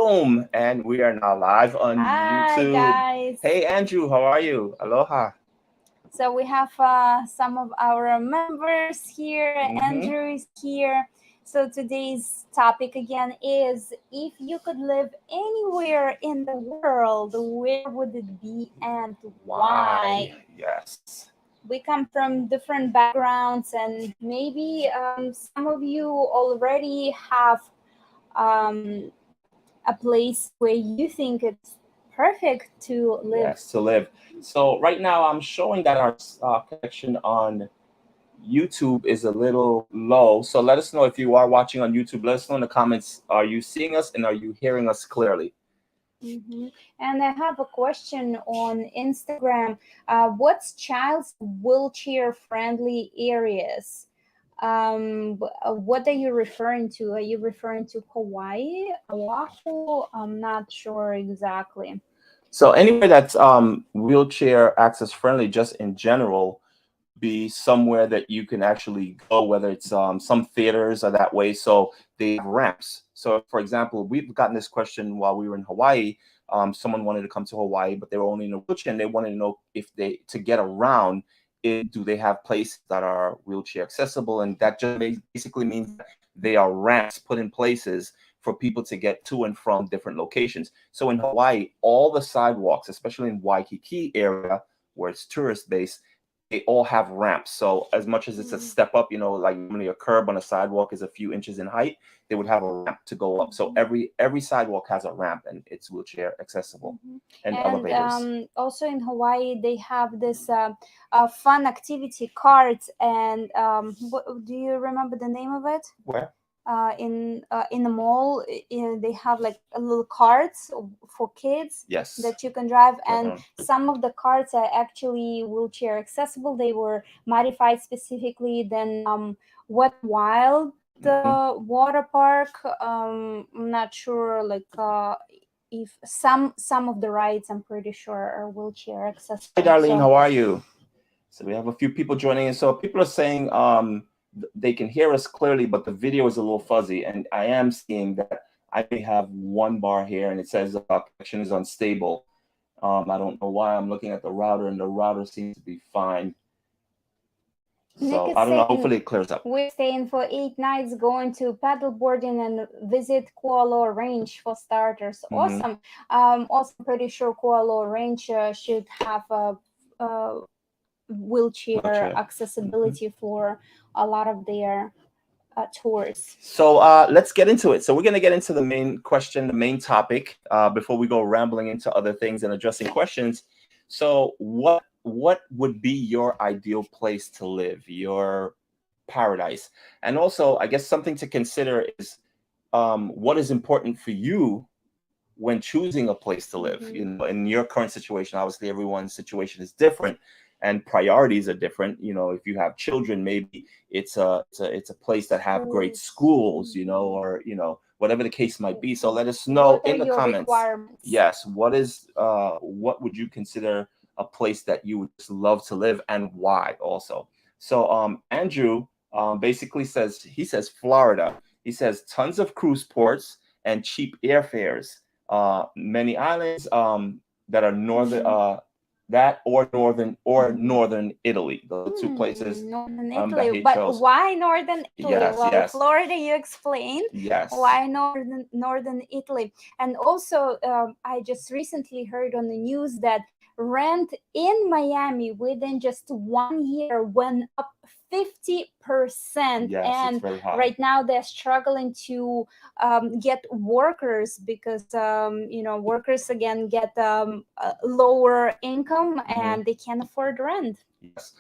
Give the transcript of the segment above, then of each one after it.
Boom. And we are now live on Hi YouTube. guys. Hey, Andrew, how are you? Aloha. So we have some of our members here. Mm-hmm. Andrew is here. So today's topic again is if you could live anywhere in the world, where would it be and Why? why? Yes. We come from different backgrounds, and maybe some of you already have um, a place where you think it's perfect to live. Yes, to live. So right now I'm showing that our connection on YouTube is a little low. So let us know if you are watching on YouTube. Let us know in the comments. Are you seeing us and are you hearing us clearly? And I have a question on Instagram. What's child's wheelchair friendly areas? What are you referring to? Are you referring to Hawaii, Oahu? I'm not sure exactly. So anywhere that's wheelchair access friendly, just in general, be somewhere that you can actually go, whether it's some theaters are that way. So they have ramps. So for example, we've gotten this question while we were in Hawaii. Someone wanted to come to Hawaii, but they were only in a wheelchair, and they wanted to know if they to get around. Do they have places that are wheelchair accessible? And that just basically means that they are ramps put in places for people to get to and from different locations. So in Hawaii, all the sidewalks, especially in Waikiki area where it's tourist based, they all have ramps. So as much as it's a Mhm. step up, like normally a curb on a sidewalk is a few inches in height, they would have a ramp to go up. So every sidewalk has a ramp and it's wheelchair accessible, Mhm. and And elevators. also in Hawaii, they have this fun activity cards. And do you remember the name of it? Where? In the mall, they have like a little carts for kids Yes. that you can drive, Right and on. some of the carts are actually wheelchair accessible. They were modified specifically. Then Wet Wild Hmm. water park. I'm not sure, like if some of the rides, I'm pretty sure, are wheelchair Hi, accessible. Darlene. So How are you? So we have a few people joining in. So people are saying they can hear us clearly, but the video is a little fuzzy. And I am seeing that I may have one bar here, and it says connection is unstable. I don't know why. I'm looking at the router, and the router seems to be fine. Nick So is I don't know. saying Hopefully it clears up. we're staying for 8 nights, going to paddleboarding and visit Kualoa Range for starters. Hmm. Awesome. Also, pretty sure Kualoa Range should have a wheelchair Wheelchair. Hmm. accessibility for a lot of their tours. So let's get into it. So we're going to get into the main question, the main topic, before we go rambling into other things and addressing questions. So what would be your ideal place to live, your paradise? And also, I guess something to consider is what is important for you when choosing a place to live. Mhm. In your current situation, obviously everyone's situation is different and priorities are different. If you have children, maybe it's a place that have great Schools. schools, Mhm. or whatever the case might be. So let us know What are in the your comments. requirements? Yes, what would you consider a place that you would just love to live, and why also? So Andrew basically says Florida. He says tons of cruise ports and cheap airfares, many islands that are northern, Mhm. northern Italy. Those are two places Northern that Italy. he But chose. why Northern Italy? Yes, Well, yes, Florida, you explained. yes. Why Northern Italy? And also, I just recently heard on the news that rent in Miami within just 1 year went up 50%. Yes, it's And very high. right now they're struggling to get workers because workers again get a lower income Hmm. and they can't afford rent. Yes.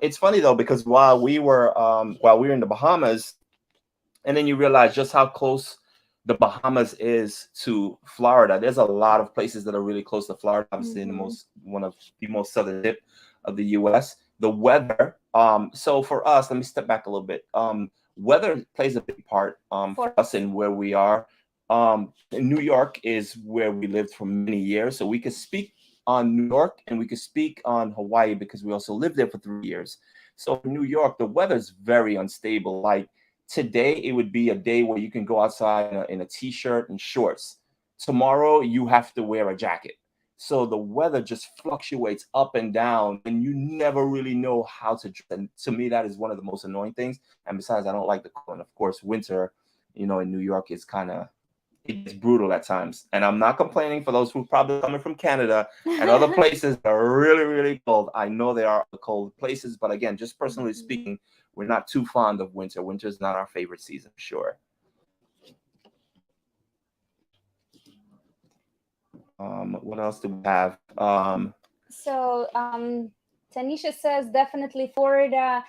It's funny though, because while we were in the Bahamas, and then you realize just how close the Bahamas is to Florida. There's a lot of places that are really close to Florida, obviously in the Mm-hmm. most one of the most southern tip of the US. The weather, so for us, let me step back a little bit. Weather plays a big part for For us in where we are. New York is where we lived for many years, so we could speak on New York and we could speak on Hawaii because we also lived there for 3 years. So for New York, the weather's very unstable. Like today, it would be a day where you can go outside in a t-shirt and shorts. tomorrow you have to wear a jacket. So the weather just fluctuates up and down, and you never really know how to dress. And to me, that is one of the most annoying things. And besides, I don't like the cold. And of course, winter, in New York is kind of, it gets brutal at times. And I'm not complaining for those who probably coming from Canada and other places that are really, really cold. I know there are cold places, but again, just personally speaking, we're not too fond of winter. Winter is not our favorite season, for sure. What else do we have? So Tanisha says definitely Florida,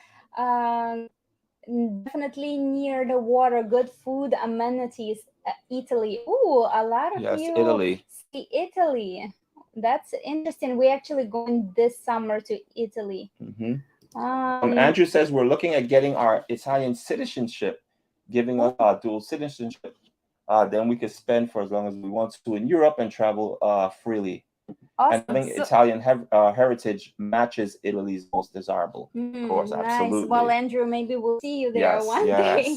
definitely near the water, good food, amenities. Italy. Ooh, a lot of Yes, you Italy. see Italy. That's interesting. We're actually going this summer to Italy. Andrew says we're looking at getting our Italian citizenship, giving us dual citizenship. Then we could spend for as long as we want to in Europe and travel freely. Awesome. And having Italian heritage matches Italy's most desirable. Of course, Nice. absolutely. Well, Andrew, maybe we'll see you there one day.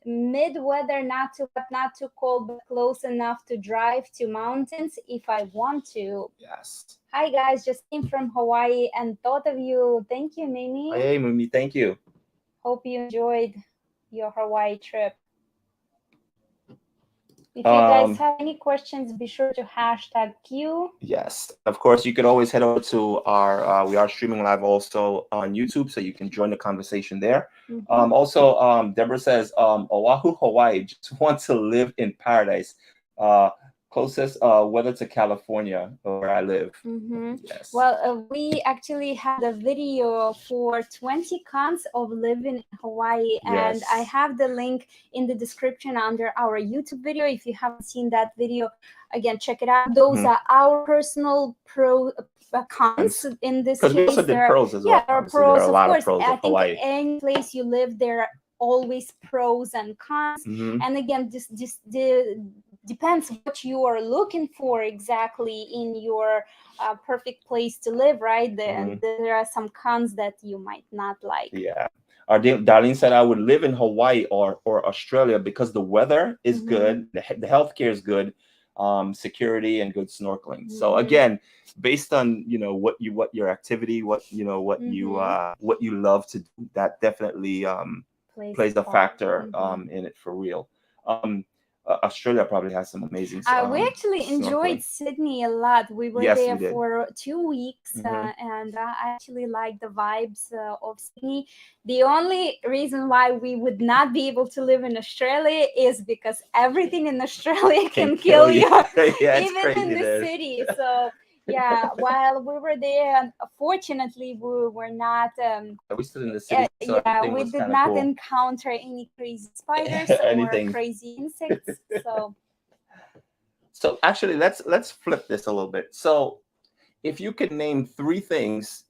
Mid-weather, not too hot, not too cold, but close enough to drive to mountains if I want to. Yes. Hi, guys. Just came from Hawaii and thought of you. Thank you, Mimi. Hey, Mimi. Thank you. Hope you enjoyed your Hawaii trip. If you guys have any questions, be sure to hashtag Q. Yes. Of course, you could always head over to our, we are streaming live also on YouTube, so you can join the conversation there. Also, Deborah says, Oahu, Hawaii, just want to live in paradise. Closest weather to California, where I live. Yes. Well, we actually had a video for 20 cons of living in Hawaii, and I have the link in the description under our YouTube video. If you haven't seen that video, again, check it out. Those are our personal cons in this case. Because we also did pros as well. Yeah, there are pros, there are a lot of of pros I of think Hawaii. any place you live, there are always pros and cons. And again, this depends what you are looking for exactly in your perfect place to live, right? There are some cons that you might not like. Yeah. Darlene said I would live in Hawaii or Australia because the weather is good, the healthcare is good, security and good snorkeling. So again, based on what your activity, what you love to do, that definitely plays a factor in it for real. Australia probably has some amazing we actually enjoyed Sydney a lot. We were there for 2 weeks, and I actually liked the vibes of Sydney. The only reason why we would not be able to live in Australia is because everything in Australia can kill you, even in the city. So yeah, while we were there, fortunately, we were not. We stood in the city, so we did not encounter any crazy spiders or crazy insects. So actually, let's flip this a little bit. So, if you could name 3 things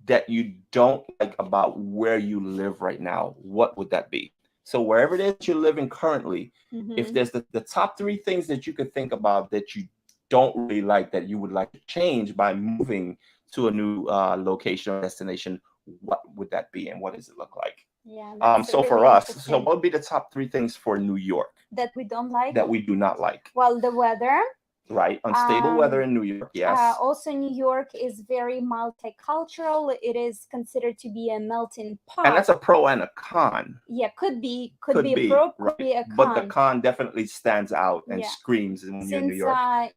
that you don't like about where you live right now, what would that be? So wherever it is you're living currently, if there's the top 3 things that you could think about that you don't really like, that you would like to change by moving to a new location or destination, what would that be and what does it look like? Yeah. So for us, what would be the top 3 things for New York that we don't like? That we do not like. Well, the weather. Right, unstable weather in New York. Yes. Also, New York is very multicultural. It is considered to be a melting pot. And that's a pro and a con. Yeah, could be a pro, could be a con. But the con definitely stands out and screams when you're in New York.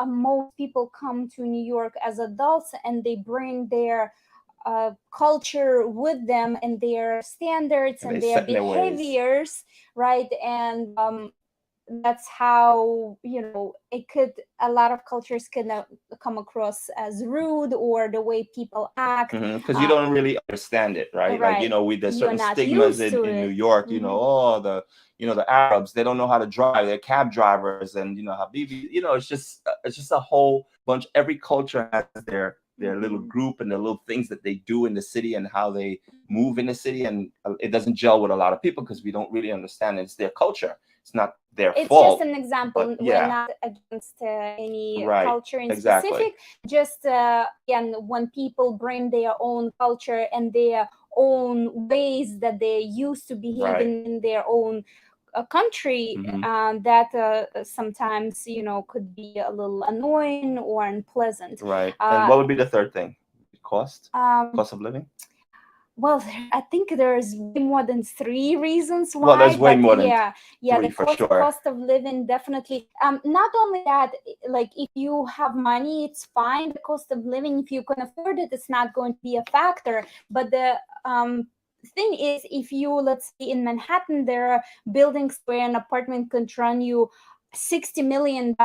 Most people come to New York as adults and they bring their culture with them and their standards and their behaviors, right? And that's how a lot of cultures can come across as rude, or the way people act, because you don't really understand it, right? Like there's certain stigmas in New York. The Arabs, they don't know how to drive, they're cab drivers, and Habibi, it's just a whole bunch. Every culture has their little group and their little things that they do in the city and how they move in the city, and it doesn't gel with a lot of people because we don't really understand it. It's their culture. It's not their fault. It's just an example. We're not against any culture in specific. Just again, when people bring their own culture and their own ways that they used to behave in their own a country that sometimes, you know, could be a little annoying or unpleasant. Right. And what would be the third thing? Cost? Cost of living? Well, I think there's way more than three reasons why. Well, there's way more than yeah, three the for sure. cost of living definitely. Not only that, like if you have money, it's fine. The cost of living, if you can afford it, it's not going to be a factor. But the thing is, if you, let's say in Manhattan, there are buildings where an apartment can run you $60 million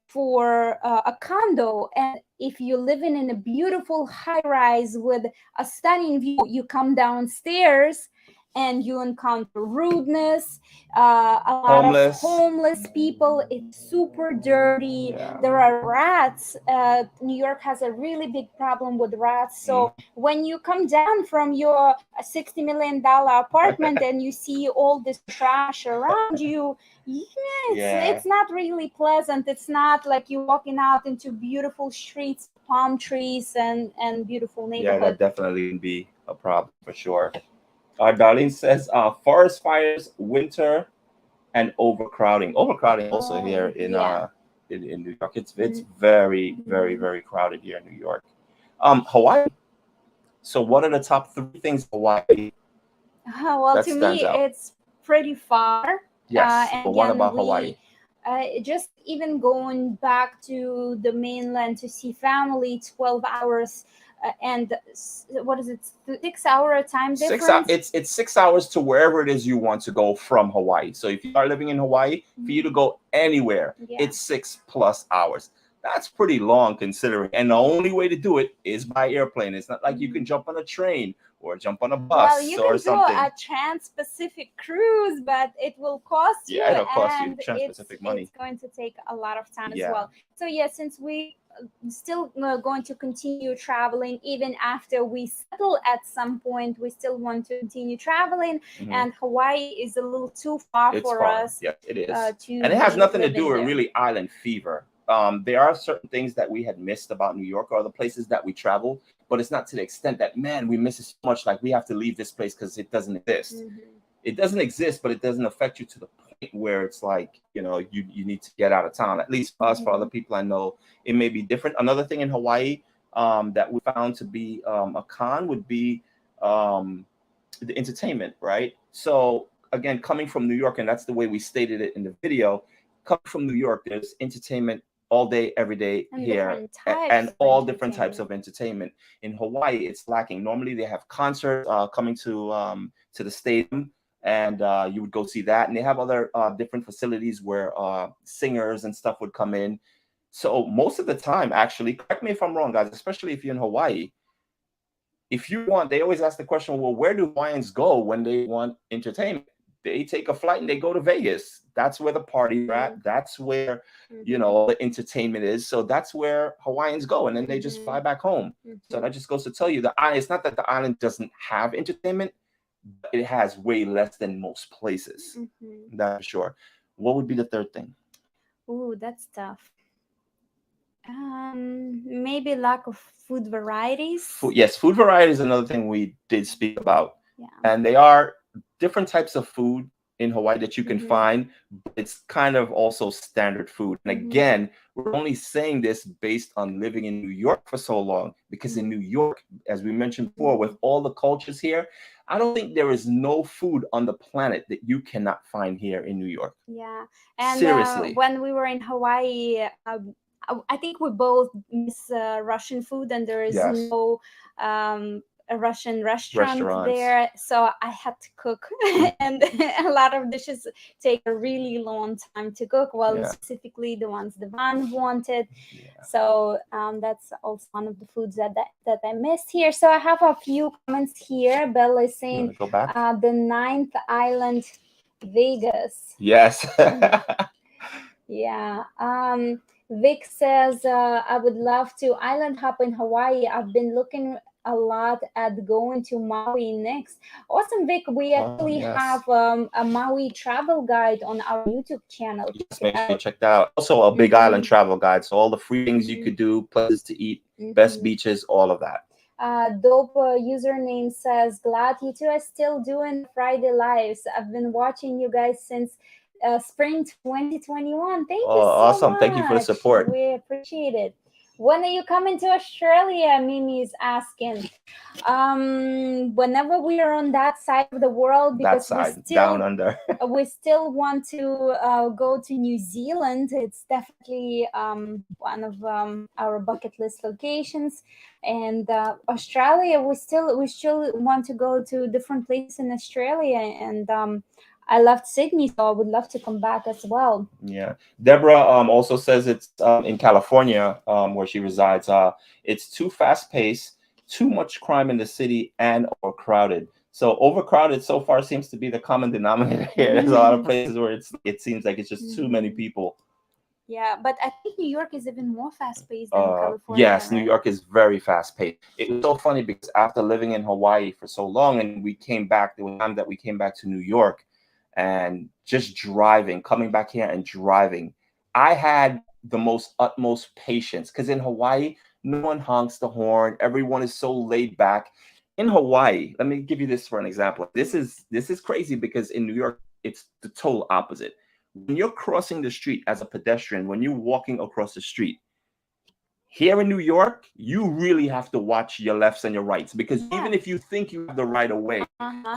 for a condo, and if you live in a beautiful high rise with a stunning view, you come downstairs and you encounter rudeness, a lot of homeless people. It's super dirty. There are rats. New York has a really big problem with rats. So when you come down from your $60 million apartment and you see all this trash around you, it's not really pleasant. It's not like you're walking out into beautiful streets, palm trees, and beautiful neighborhood. Yeah, that definitely can be a problem for sure. Darlene says, forest fires, winter, and overcrowding. Overcrowding also here in New York. It's very, very, very crowded here in New York. Hawaii. So what are the top three things Hawaii? Well, to me, it's pretty far. Yes. And but what about Hawaii? Just even going back to the mainland to see family, 12 hours. And what is it? 6 hour time difference? It's 6 hours to wherever it is you want to go from Hawaii. So if you are living in Hawaii, for you to go anywhere, it's 6+ hours. That's pretty long considering. And the only way to do it is by airplane. It's not like you can jump on a train or jump on a bus well, you or can something. do a trans-Pacific cruise, but it will cost you. Yeah, it'll cost you trans-Pacific money. It's going to take a lot of time as well. So since we still going to continue traveling even after we settle at some point, we still want to continue traveling, and Hawaii is a little too far for us. Yes, it is. And it has nothing to do with really island fever. There are certain things that we had missed about New York or the places that we traveled, but it's not to the extent that, man, we miss it so much, like we have to leave this place because it doesn't exist. It doesn't exist, but it doesn't affect you to the point where it's like, you know, you need to get out of town. At least for us, for other people I know, it may be different. Another thing in Hawaii that we found to be a con would be the entertainment, right? So again, coming from New York, and that's the way we stated it in the video, coming from New York, there's entertainment all day, every day and here, and all different types of entertainment. In Hawaii, it's lacking. Normally, they have concerts coming to the stadium, and you would go see that. And they have other different facilities where singers and stuff would come in. So most of the time, actually, correct me if I'm wrong, guys, especially if you're in Hawaii, if you want, they always ask the question, well, where do Hawaiians go when they want entertainment? They take a flight and they go to Vegas. That's where the parties are at. That's where, you know, the entertainment is. So that's where Hawaiians go. And then they just fly back home. So that just goes to tell you the island, it's not that the island doesn't have entertainment, but it has way less than most places. That's for sure. What would be the third thing? Ooh, that's tough. Maybe lack of food varieties. Food variety is another thing we did speak about. And they are different types of food in Hawaii that you can find, but it's kind of also standard food. And again, we're only saying this based on living in New York for so long, because in New York, as we mentioned before, with all the cultures here, I don't think there is no food on the planet that you cannot find here in New York. Yeah. And seriously, when we were in Hawaii, I think we both miss Russian food, and there is no a Russian restaurant there, so I had to cook. And a lot of dishes take a really long time to cook, well, specifically the ones Devon wanted. So that's also one of the foods that I missed here. So I have a few comments here. Bella is saying the ninth island, Vegas. Yes. Yeah. Vic says, I would love to island hop in Hawaii. I've been looking a lot at going to Maui next. Awesome, Vic. We actually have a Maui travel guide on our YouTube channel. Yes, make sure you check that out. Also a big island travel guide. So all the free things you could do, places to eat, best beaches, all of that. Dope username says, glad you two are still doing Friday lives. I've been watching you guys since spring 2021. Thank Oh, you so awesome. Thank you for the much. support. We appreciate it. When are you coming to Australia? Mimi is asking. Whenever we are on that side of the world, That because side, down under. we still want to go to New Zealand. It's definitely one of our bucket list locations. And Australia, we still want to go to different places in Australia. And I left Sydney, so I would love to come back as well. Yeah. Deborah also says it's in California where she resides. It's too fast paced, too much crime in the city, and overcrowded. So overcrowded so far seems to be the common denominator here. There's a lot of places where it seems like it's just too many people. Yeah, but I think New York is even more fast paced than California, Yes, New right? York is very fast paced. It was so funny because after living in Hawaii for so long, and we came back, there was time that we came back to New York, and just driving, coming back here and driving, I had the most utmost patience because in Hawaii, no one honks the horn. Everyone is so laid back. In Hawaii, let me give you this for an example. This is crazy because in New York, it's the total opposite. When you're crossing the street as a pedestrian, when you're walking across the street, here in New York, you really have to watch your lefts and your rights because even if you think you have the right of way,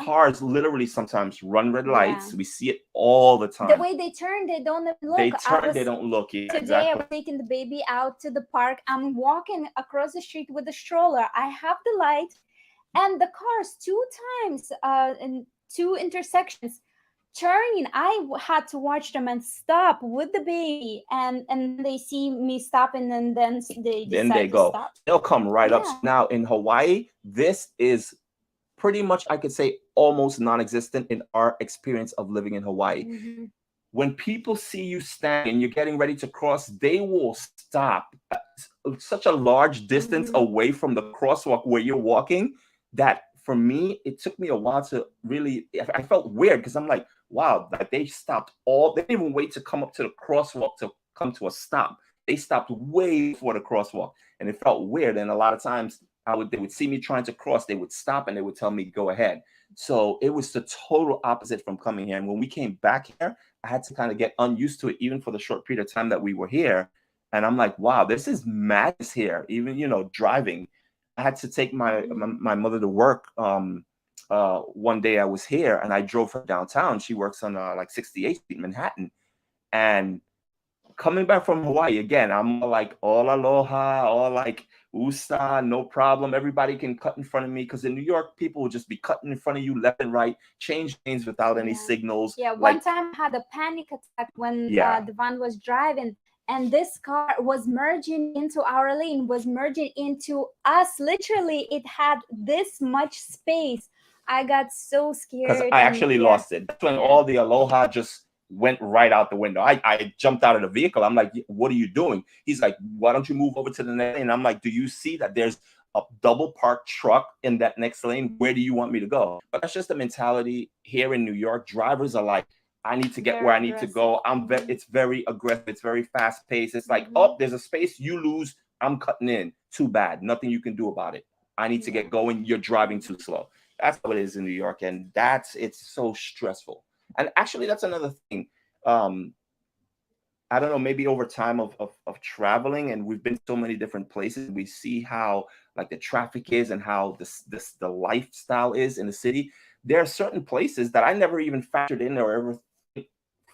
cars literally sometimes run red lights. Yeah. We see it all the The time. way they turn, they don't even look. They turn, they don't look. Yeah, Today exactly. I was taking the baby out to the park. I'm walking across the street with the stroller. I have the light, and the cars two times in two intersections turning. Had to watch them and stop with the baby, and they see me stopping, and then they Then they decide to go. stop. They'll come right up. Yeah. Now in Hawaii, this is pretty much, I could say, almost non-existent in our experience of living in Hawaii. When people see you standing and you're getting ready to cross, they will stop at such a large distance away from the crosswalk where you're walking that for me, it took me a while to really, I felt weird because I'm like, wow, like they stopped they didn't even wait to come up to the crosswalk to come to a stop. They stopped way before the crosswalk and it felt weird. And a lot of times they would see me trying to cross, they would stop and they would tell me, go ahead. So it was the total opposite from coming here. And when we came back here, I had to kind of get unused to it, even for the short period of time that we were here. And I'm like, wow, this is madness here. Even, driving. I had to take my mother to work. One day I was here and I drove her downtown. She works on like 68th Street, Manhattan. And coming back from Hawaii again, I'm like all aloha, all like usa, no problem. Everybody can cut in front of me because in New York, people will just be cutting in front of you left and right, change lanes without any signals. Yeah, one time I had a panic attack when the van was driving, and this car was merging into our lane, was merging into us. Literally, it had this much space. I got so scared. Because I actually lost it. That's when all the aloha just went right out the window. I jumped out of the vehicle. I'm like, what are you doing? He's like, why don't you move over to the next lane? I'm like, do you see that there's a double parked truck in that next lane? Where do you want me to go? But that's just the mentality here in New York. Drivers are like, I need to get where I need to go. It's very aggressive. It's very fast paced. It's like, oh, there's a space, you lose. I'm cutting in. Too bad. Nothing you can do about it. I need to get going. You're driving too slow. That's how it is in New York. And it's so stressful. And actually, that's another thing. I don't know, maybe over time of traveling, and we've been so many different places, we see how like the traffic is and how the lifestyle is in the city. There are certain places that I never even factored in or ever think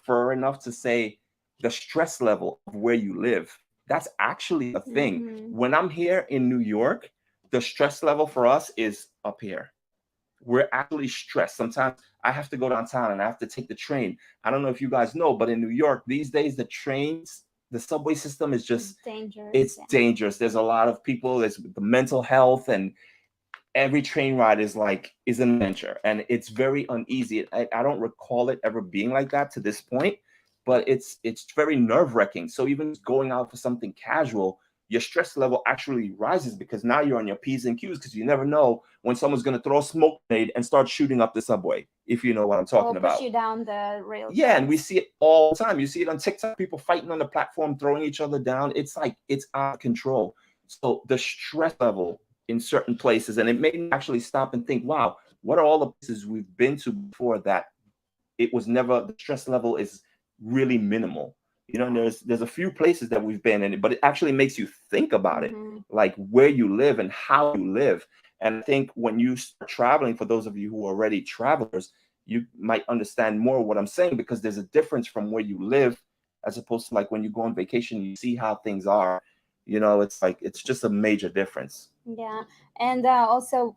for enough to say the stress level of where you live. That's actually a thing. When I'm here in New York, the stress level for us is up here. We're actually stressed. Sometimes I have to go downtown and I have to take the train. I don't know if you guys know, but in New York these days, the subway system is just dangerous. It's dangerous. There's a lot of people. There's the mental health, and every train ride is an adventure, and it's very uneasy. I don't recall it ever being like that to this point, but it's very nerve wracking. So even going out for something casual, your stress level actually rises because now you're on your P's and Q's because you never know when someone's going to throw a smoke grenade and start shooting up the subway, if you know what I'm talking about. Push you down the rail. Yeah, and we see it all the time. You see it on TikTok, people fighting on the platform, throwing each other down. It's like it's out of control. So the stress level in certain places, and it made me actually stop and think, wow, what are all the places we've been to before that it was never, the stress level is really minimal. You know, and there's a few places that we've been in, but it actually makes you think about it, like where you live and how you live. And I think when you start traveling, for those of you who are already travelers, you might understand more what I'm saying, because there's a difference from where you live as opposed to like when you go on vacation, you see how things are. You know, it's like it's just a major difference. Yeah, and also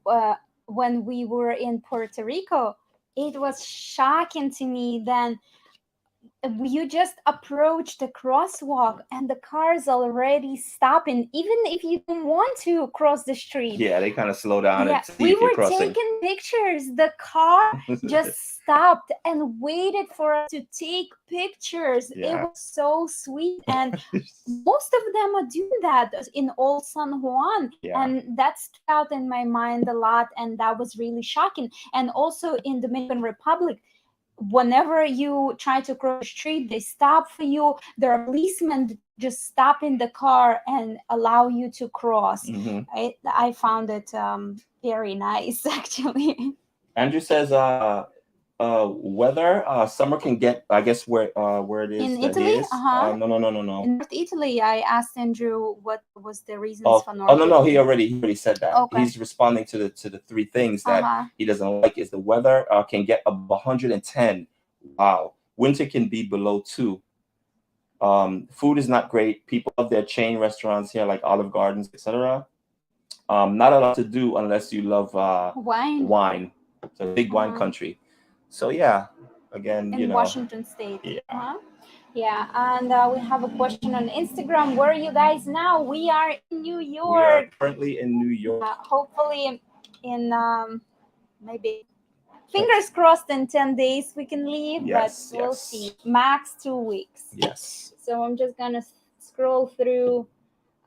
when we were in Puerto Rico, it was shocking to me then you just approach the crosswalk and the cars already stopping even if you don't want to cross the street. Yeah, they kind of slow down Yeah, and see we if you're were crossing. taking pictures. The car just stopped and waited for us to take pictures. It Yeah. was so sweet, and most of them are doing that in Old San Juan. Yeah. And that stood out in my mind a lot, and that was really shocking. And also in Dominican Republic, whenever you try to cross the street, they stop for you. There are policemen just stop in the car and allow you to cross. I found it very nice, actually. Andrew says weather, summer can get, I guess where it is In that Italy, he is. No. in North Italy, I asked Andrew what was the reasons Oh, for North oh no, Italy. he already said that. Okay. He's responding to the three things that he doesn't like is the weather can get above 110. Wow. Winter can be below 2. Food is not great. People love their chain restaurants here, like Olive Gardens, etc. Not a lot to do unless you love wine. It's a big wine country. So yeah, again, in Washington State. Yeah, and we have a question on Instagram. Where are you guys now? We are in New York. We are currently in New York. Hopefully in maybe, fingers crossed, in 10 days we can leave, but we'll see. Max 2 weeks. Yes. So I'm just gonna scroll through.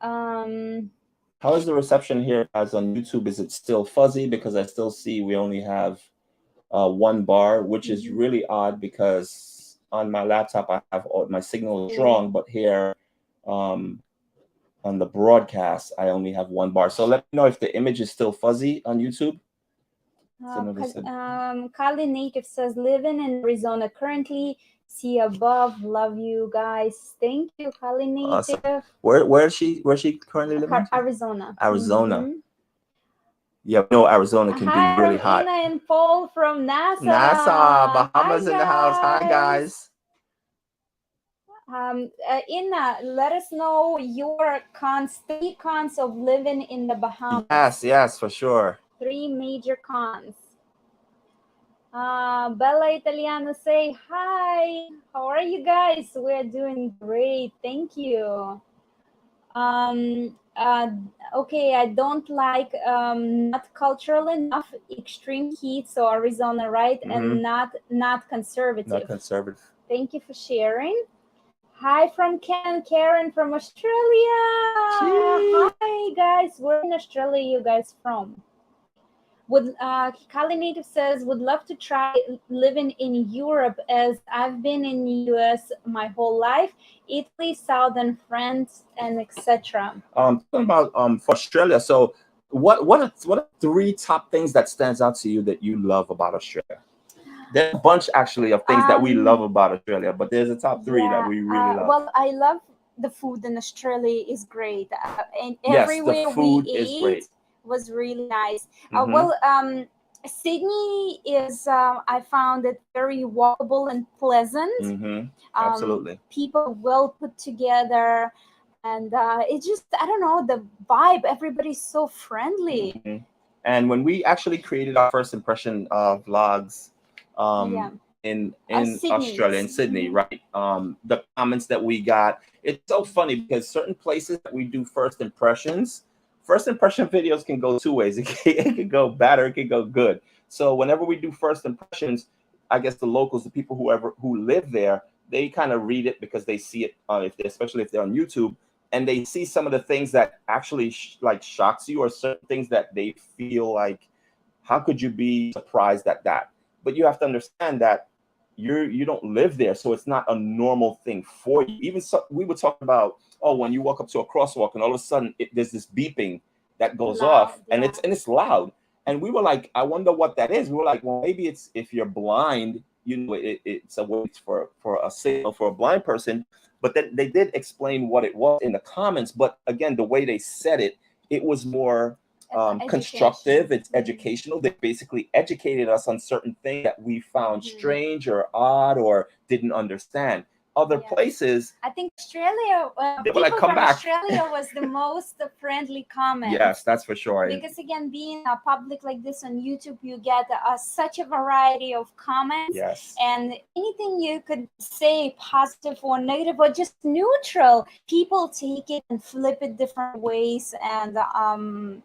How is the reception here as on YouTube? Is it still fuzzy? Because I still see we only have 1 bar, which is really odd because on my laptop I have my signal is strong, but here on the broadcast I only have 1 bar. So let me know if the image is still fuzzy on YouTube. Kali Native says, living in Arizona currently. See above. Love you guys. Thank you, Kali Native. Awesome. Where is she currently living? Arizona. Yeah, we know Arizona can be really hot. Ina and Paul from NASA. Bahamas in the house. Hi guys. Ina, let us know your 3 cons of living in the Bahamas. Yes, for sure. 3 major cons. Bella Italiano say hi. How are you guys? We're doing great. Thank you. Okay, I don't like not cultural enough, extreme heat, so Arizona, right? And not conservative. Not conservative. Thank you for sharing. Hi from Karen from Australia. Hi guys, where in Australia are you guys from? Kali Native says, would love to try living in Europe as I've been in the US my whole life, Italy, Southern France, and etc. Talking about for Australia. So what are 3 top things that stands out to you that you love about Australia? There's a bunch actually of things that we love about Australia, but there's a top 3 that we really love. Well, I love the food in Australia is great. And everywhere the food we is ate great. Was really nice. Sydney is, I found it very walkable and pleasant. Absolutely. People well put together. And it's just, I don't know, the vibe. Everybody's so friendly. And when we actually created our first impression vlogs in Australia, in Sydney, right? The comments that we got, it's so funny because certain places that we do first impression videos can go 2 ways. It can go bad or it can go good. So whenever we do first impressions, I guess the locals, the people who live there, they kind of read it because they see it, especially if they're on YouTube, and they see some of the things that actually shocks you, or certain things that they feel like, how could you be surprised at that? But you have to understand that you don't live there, so it's not a normal thing for you. Even so, we were talking about, when you walk up to a crosswalk and all of a sudden there's this beeping, that goes Loud, off, and yeah. it's loud. And we were like, I wonder what that is. We were like, well, maybe it's if you're blind, you know, it's a way for a signal for a blind person. But then they did explain what it was in the comments. But again, the way they said it, it was more constructive. It's educational. They basically educated us on certain things that we found strange or odd or didn't understand. Other places, I think Australia, they were people like, come from back. Australia was the most friendly comment. Yes, that's for sure. Because again, being a public like this on YouTube, you get such a variety of comments. Yes. And anything you could say, positive or negative or just neutral, people take it and flip it different ways. And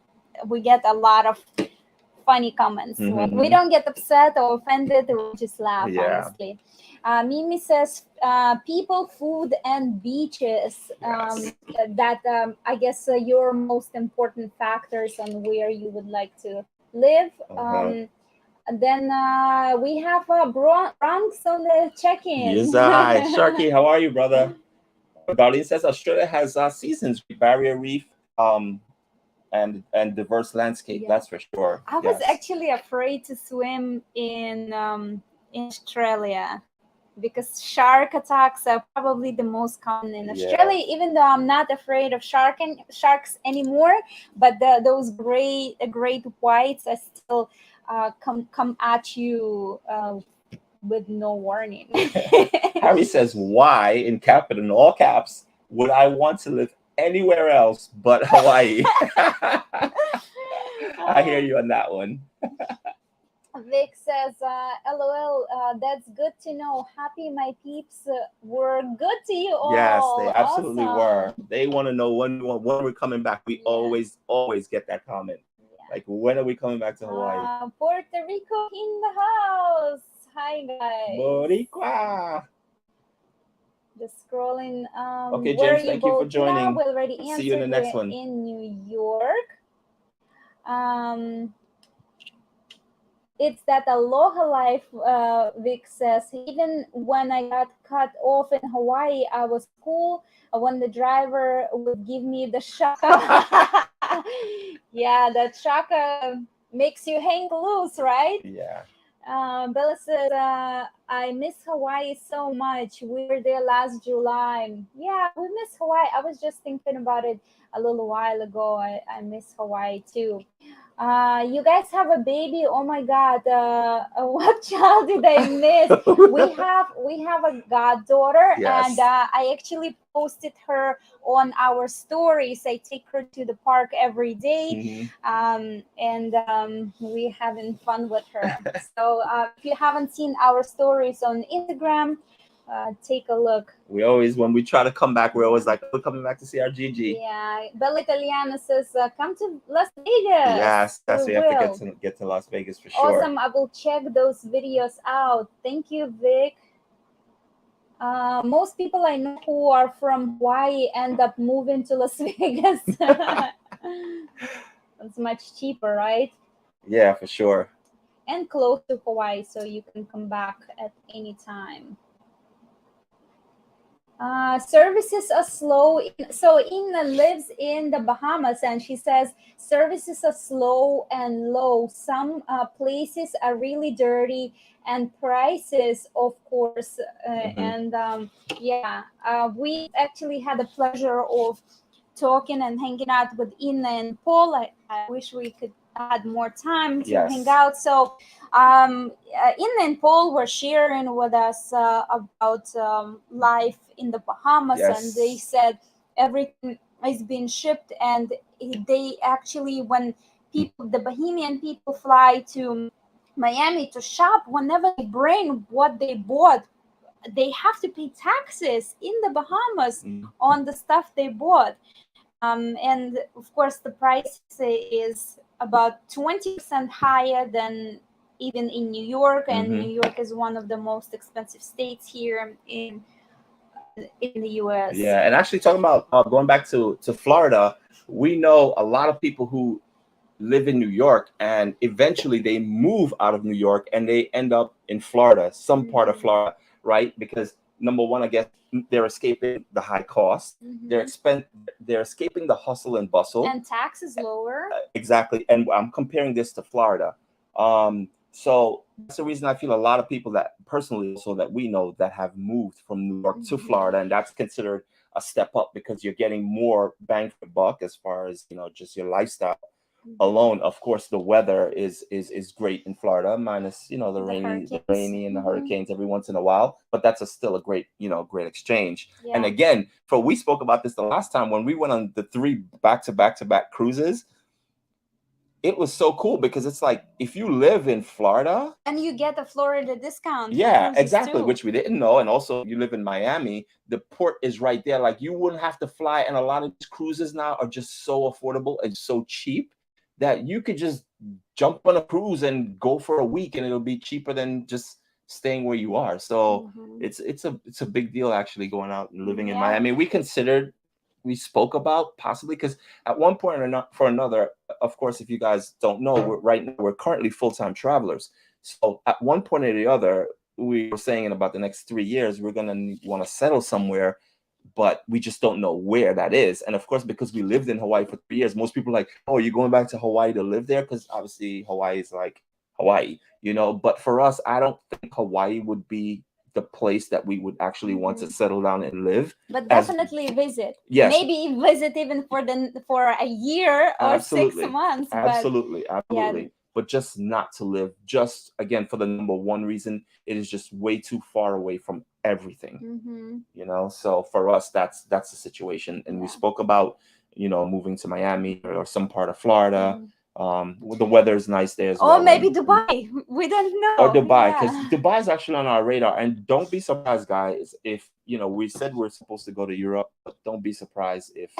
we get a lot of funny comments. We don't get upset or offended, we just laugh, honestly. Mimi says people, food, and beaches. That I guess your most important factors on where you would like to live. And then we have Bronx on the check-in. Yes, Sharky, how are you, brother? Darlene says Australia has seasons, barrier reef, and diverse landscape. That's for sure. I was actually afraid to swim in Australia because shark attacks are probably the most common in Australia. Even though I'm not afraid of sharks anymore, but those great whites are still come at you with no warning. Harry says, "Why in all caps would I want to live anywhere else but Hawaii?" I hear you on that one. Vic says, LOL, that's good to know. Happy my peeps were good to you all. Yes, they absolutely were. They want to know when we're coming back. We always get that comment. Like, when are we coming back to Hawaii? Puerto Rico in the house. Hi, guys. Boricua. Just scrolling. Okay, James, thank you for joining. We'll already See you in the next one. In New York. It's that aloha life, Vic says. Even when I got cut off in Hawaii, I was cool when the driver would give me the shaka. Yeah, that shaka makes you hang loose, right? Yeah. Bella said, I miss Hawaii so much. We were there last July. Yeah, we miss Hawaii. I was just thinking about it a little while ago. I miss Hawaii too. You guys have a baby. Oh my God. What child did I miss? we have a goddaughter, and I actually posted her on our stories. I take her to the park every day, and we're having fun with her. So if you haven't seen our stories on Instagram, take a look. We always, when we try to come back, we're always like, we're coming back to see our Gigi. Yeah, Bella Italiana says, come to Las Vegas. Yes, we have to get to Las Vegas for sure. Awesome. I will check those videos out. Thank you, Vic. Most people I know who are from Hawaii end up moving to Las Vegas. It's much cheaper, right? Yeah, for sure. And close to Hawaii, so you can come back at any time. Services are slow. So Ina lives in the Bahamas, and she says services are slow and low. Some places are really dirty, and prices, of course. And we actually had the pleasure of talking and hanging out with Ina and Paul. I wish we could had more time to hang out. So Ina and Paul were sharing with us about life in the Bahamas, and they said everything is being shipped, and they actually, when the Bahamian people fly to Miami to shop, whenever they bring what they bought, they have to pay taxes in the Bahamas on the stuff they bought. And of course, the price is about 20% higher than even in New York, and New York is one of the most expensive states here in the U.S. Yeah, and actually talking about going back to Florida, we know a lot of people who live in New York, and eventually they move out of New York and they end up in Florida, some part of Florida, right? Because number one, I guess they're escaping the high cost. They're escaping the hustle and bustle. And tax is lower. Exactly. And I'm comparing this to Florida. So that's the reason I feel a lot of people that personally, so that we know, that have moved from New York to Florida, and that's considered a step up because you're getting more bang for buck as far as, you know, just your lifestyle alone. Of course, the weather is great in Florida, minus, you know, the rainy and the hurricanes every once in a while. But that's still a great, you know, great exchange. Yeah. And again, we spoke about this the last time when we went on the 3 back-to-back cruises. It was so cool because it's like if you live in Florida, and you get a Florida discount. Yeah, exactly, which we didn't know. And also, you live in Miami, the port is right there. Like, you wouldn't have to fly. And a lot of these cruises now are just so affordable and so cheap that you could just jump on a cruise and go for a week, and it'll be cheaper than just staying where you are. So it's a big deal actually going out and living in Miami. We spoke about possibly, because at one point or not for another, of course, if you guys don't know, we're currently full-time travelers. So at one point or the other, we were saying in about the next 3 years, we're going to want to settle somewhere, but we just don't know where that is. And of course, because we lived in Hawaii for 3 years, most people are like, oh, you're going back to Hawaii to live there? Because obviously Hawaii is like Hawaii, you know. But for us, I don't think Hawaii would be the place that we would actually want to settle down and live. But definitely visit. Yes. Maybe visit even for a year or 6 months. Absolutely. Yeah. But just not to live. Just, again, for the number one reason, it is just way too far away from everything. You know, so for us, that's the situation. And we spoke about, you know, moving to Miami or some part of Florida. The weather is nice there as well. Or maybe Dubai. We don't know. Or Dubai, because Dubai is actually on our radar. And don't be surprised, guys, if, you know, we said we're supposed to go to Europe, but don't be surprised if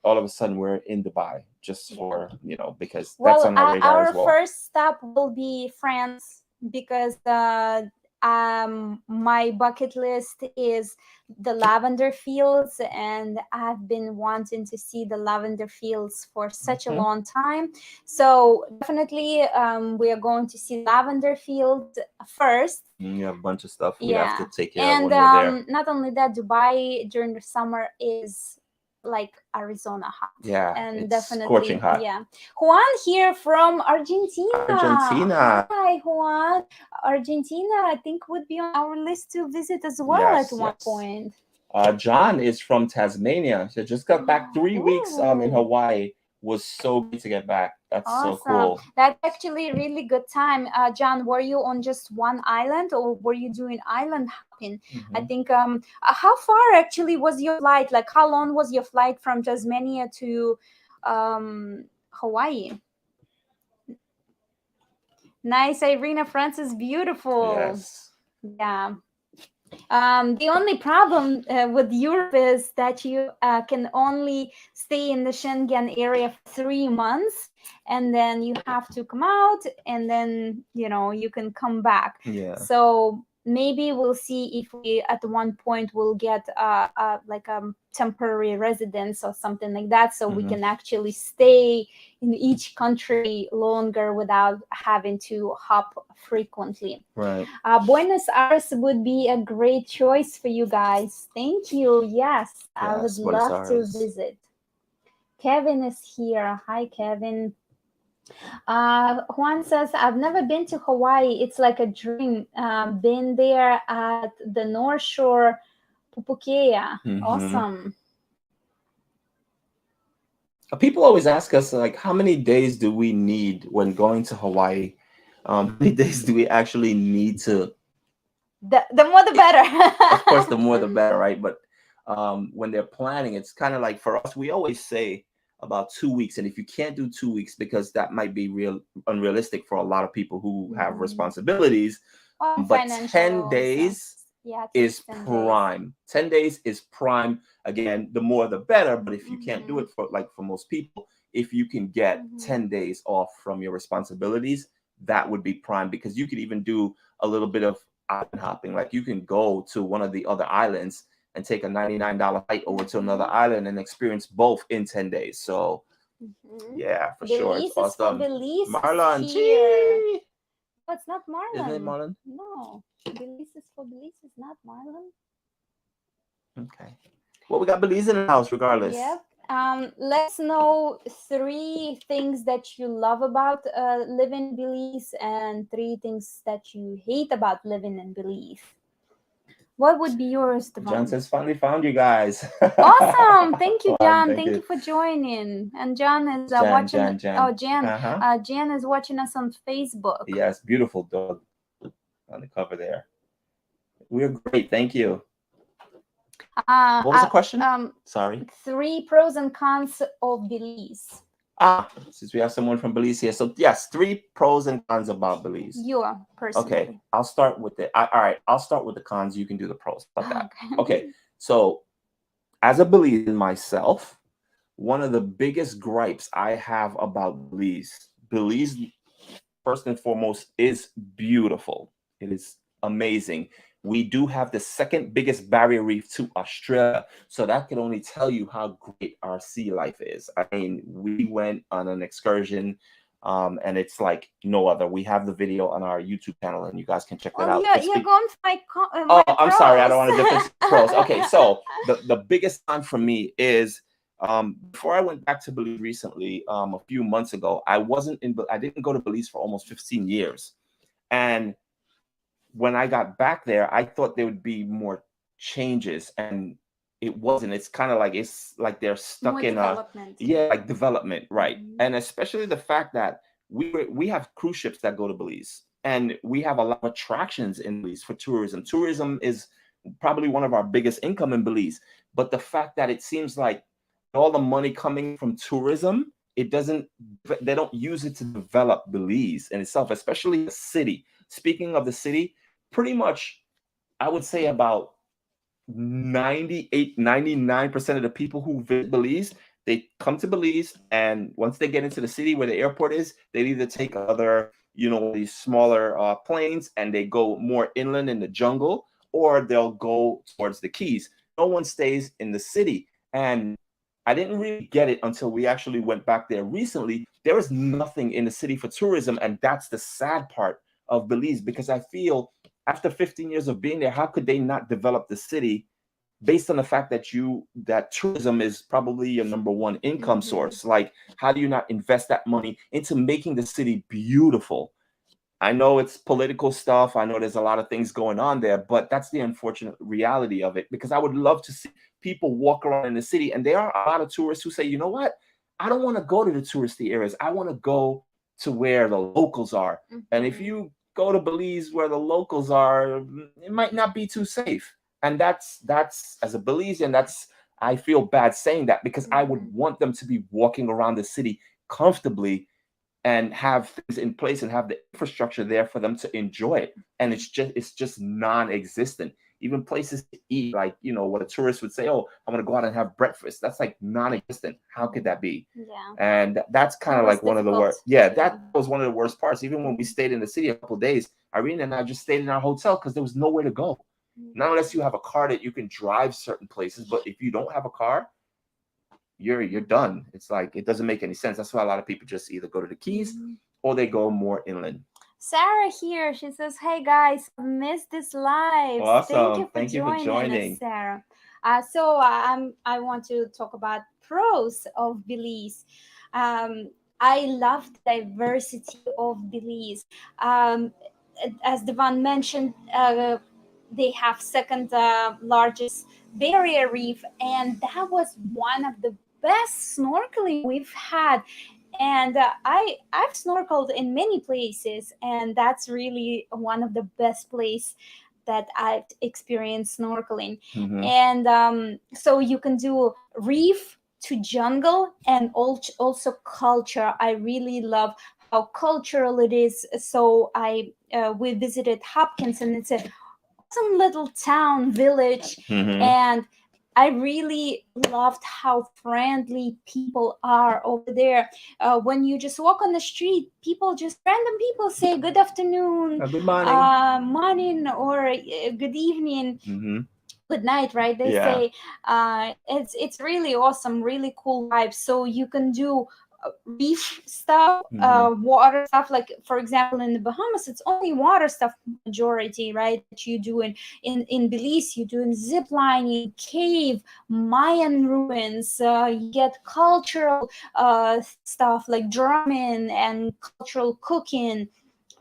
all of a sudden we're in Dubai just for, you know, because that's on our radar as well. Our first stop will be France, because my bucket list is the lavender fields, and I've been wanting to see the lavender fields for such a long time. So definitely we are going to see lavender fields first. You have a bunch of stuff we have to take care of when we're there. Not only that, Dubai during the summer is like Arizona hot. Yeah, and it's definitely scorching hot. Yeah. Juan here from Argentina. Argentina. Hi, Juan. Argentina, I think, would be on our list to visit as well at one point. John is from Tasmania. She just got back 3 weeks in Hawaii. Was so good to get back. That's so cool. That's actually a really good time. John, were you on just one island, or were you doing island hopping? I think how far actually was your flight? Like, how long was your flight from Tasmania to Hawaii? Nice, Irina. France is beautiful. Yes. Yeah. The only problem with Europe is that you can only stay in the Schengen area for 3 months, and then you have to come out, and then, you know, you can come back. Yeah. So maybe we'll see if we at one point will get like a temporary residence or something like that, so we can actually stay in each country longer without having to hop frequently. Right. Buenos Aires would be a great choice for you guys. Thank you. Yes, I would love to visit. Kevin is here. Hi, Kevin. Juan says, I've never been to Hawaii. It's like a dream. Been there at the North Shore, Pupukea. Awesome. People always ask us, like, how many days do we need when going to Hawaii? How many days do we actually need to? The more the better. Of course, the more the better, right? But when they're planning, it's kind of like, for us, we always say about 2 weeks. And if you can't do 2 weeks, because that might be unrealistic for a lot of people who have responsibilities, but 10 days is prime. 10 days is prime. Again, the more the better. But if you can't do it for most people, if you can get 10 days off from your responsibilities, that would be prime, because you could even do a little bit of island hopping. Like, you can go to one of the other islands and take a $99 flight over to another island and experience both in 10 days. So yeah, for sure. It's awesome. Belize Marlon, Oh, it's not Marlon. Isn't it Marlon? No, Belize is for Belize. It's not Marlon. Okay. Well, we got Belize in the house regardless. Yep. Let's know 3 things that you love about living in Belize and 3 things that you hate about living in Belize. What would be yours, John Devon? says, finally found you guys. Awesome. Thank you, Juan, Jan. thank Thank you you. for joining. And Jan is watching. Jan, Oh, Jan. Jan. Uh-huh. Jan is watching us on Facebook. Yes, beautiful dog on the cover there. We're great. Thank you. What was the question? Sorry. 3 pros and cons of Belize. Since we have someone from Belize here. So yes, 3 pros and cons about Belize. You are personally. Okay, I'll start with it. All right, I'll start with the cons. You can do the pros about that. Okay. Okay, so as a Belizean myself, one of the biggest gripes I have about Belize, first and foremost, is beautiful. It is amazing. We do have the second biggest barrier reef to Australia. So that can only tell you how great our sea life is. I mean, we went on an excursion and it's like no other. We have the video on our YouTube channel and you guys can check that out. Yeah, you're going for my Oh, pros. I'm sorry. I don't want to difference pros. Okay, so the biggest con for me is before I went back to Belize recently, a few months ago, I didn't go to Belize for almost 15 years. And when I got back there, I thought there would be more changes, and it wasn't. It's kind of like they're stuck More in development. like development, right? And especially the fact that we have cruise ships that go to Belize, and we have a lot of attractions in Belize for tourism. Tourism is probably one of our biggest income in Belize, but the fact that it seems like all the money coming from tourism, they don't use it to develop Belize in itself, especially the city. Speaking of the city, pretty much I would say about 99% of the people who visit Belize, they come to Belize, and once they get into the city where the airport is, they either take other, these smaller planes, and they go more inland in the jungle, or they'll go towards the Keys. No one stays in the city. And I didn't really get it until we actually went back there recently. There is nothing in the city for tourism, and that's the sad part of Belize, because I feel after 15 years of being there, how could they not develop the city based on the fact that tourism is probably your number one income source? Like, how do you not invest that money into making the city beautiful? I know it's political stuff. I know there's a lot of things going on there, but that's the unfortunate reality of it, because I would love to see people walk around in the city. And there are a lot of tourists who say, you know what? I don't want to go to the touristy areas. I want to go to where the locals are. And if you go to Belize where the locals are, it might not be too safe. And that's as a Belizean, I feel bad saying that, because I would want them to be walking around the city comfortably and have things in place and have the infrastructure there for them to enjoy it. And it's just non-existent. Even places to eat, like, what a tourist would say, oh, I'm going to go out and have breakfast. That's like non-existent. How could that be? Yeah. And that's kind of like one of the worst. Yeah, that was one of the worst parts. Even when we stayed in the city a couple of days, Irene and I just stayed in our hotel because there was nowhere to go. Not unless you have a car that you can drive certain places. But if you don't have a car, you're done. It's like, it doesn't make any sense. That's why a lot of people just either go to the Keys or they go more inland. Sarah here, she says, hey guys, I missed this live. Awesome. Thank you for joining us, Sarah. So I want to talk about pros of Belize. I love the diversity of Belize. As Devon mentioned, they have second largest barrier reef, and that was one of the best snorkeling we've had. And I've snorkeled in many places, and that's really one of the best place that I've experienced snorkeling. And so you can do reef to jungle, and also culture. I really love how cultural it is. So we visited Hopkins, and it's a awesome little town village, and I really loved how friendly people are over there. When you just walk on the street, random people say good afternoon, good morning, morning, or good evening, good night, right? They say it's really awesome, really cool vibes. So you can do reef stuff, water stuff. Like for example, in the Bahamas, it's only water stuff majority, right? That you do in Belize, you do in zip lining, cave, Mayan ruins. You get cultural stuff like drumming and cultural cooking.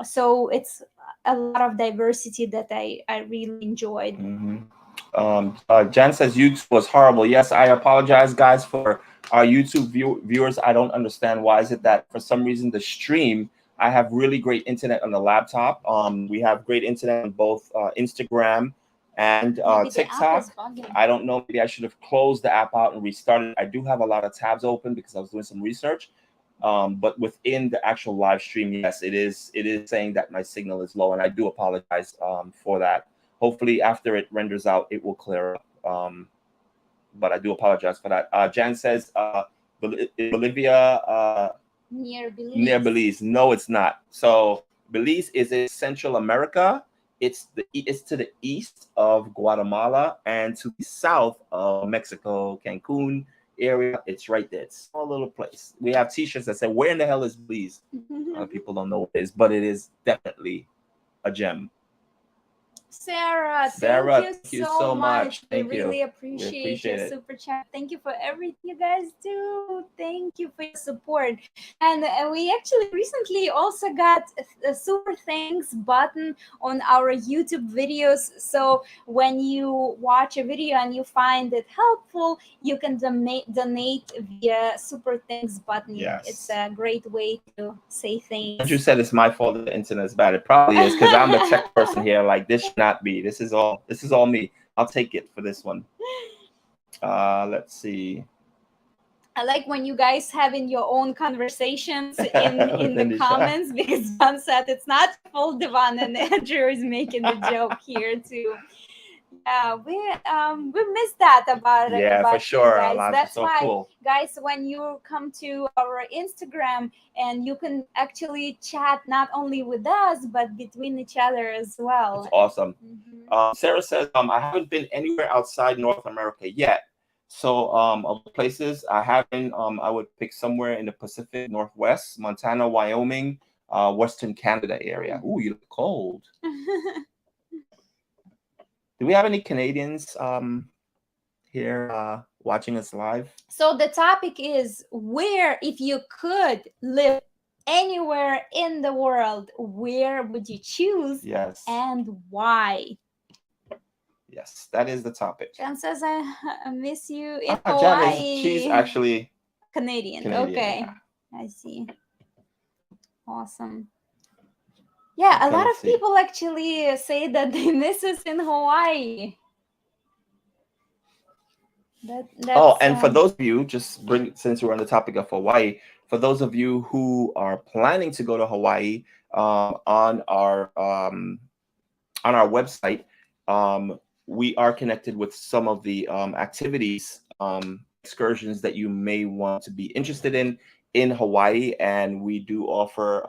So it's a lot of diversity that I really enjoyed. Jan says YouTube was horrible. Yes, I apologize, guys, for our YouTube viewers. I don't understand why is it that for some reason the stream. I have really great internet on the laptop. We have great internet on both Instagram and TikTok. I don't know. Maybe I should have closed the app out and restarted. I do have a lot of tabs open because I was doing some research. But within the actual live stream, yes, it is saying that my signal is low, and I do apologize for that. Hopefully, after it renders out, it will clear up. But I do apologize for that. Jan says, Bolivia near Belize. Near Belize. No, it's not. So Belize is in Central America. It's to the east of Guatemala and to the south of Mexico, Cancun area. It's right there. It's a small little place. We have T-shirts that say, "Where in the hell is Belize?" People don't know what it is, but it is definitely a gem. Sarah, thank you so much. We really appreciate your super chat. Thank you for everything you guys do. Thank you for your support. And we actually recently also got a super thanks button on our YouTube videos. So when you watch a video and you find it helpful, you can donate via super thanks button. Yes. It's a great way to say thanks. As you said, it's my fault that the internet is bad. It probably is because I'm the tech person here. Like, this should not be. This is all me. I'll take it for this one. Let's see. I like when you guys having your own conversations in the comments because John said it's not full Devon and Andrew is making the joke here too. Yeah, we missed that about for sure. Guys. That's so why, cool. Guys, when you come to our Instagram and you can actually chat not only with us but between each other as well. It's awesome. Sarah says, I haven't been anywhere outside North America yet. So of the places I haven't, I would pick somewhere in the Pacific Northwest, Montana, Wyoming, Western Canada area. Ooh, you look cold. Do we have any Canadians here watching us live? So the topic is, where, if you could live anywhere in the world, where would you choose? Yes. And why? Yes, that is the topic. Jan says, I miss you in Hawaii. She's actually Canadian. Okay. Yeah. I see. Awesome. Yeah, a lot of people actually say that they miss us in Hawaii. And for those of you, since we're on the topic of Hawaii, for those of you who are planning to go to Hawaii, on our website, we are connected with some of the activities, excursions that you may want to be interested in Hawaii, and we do offer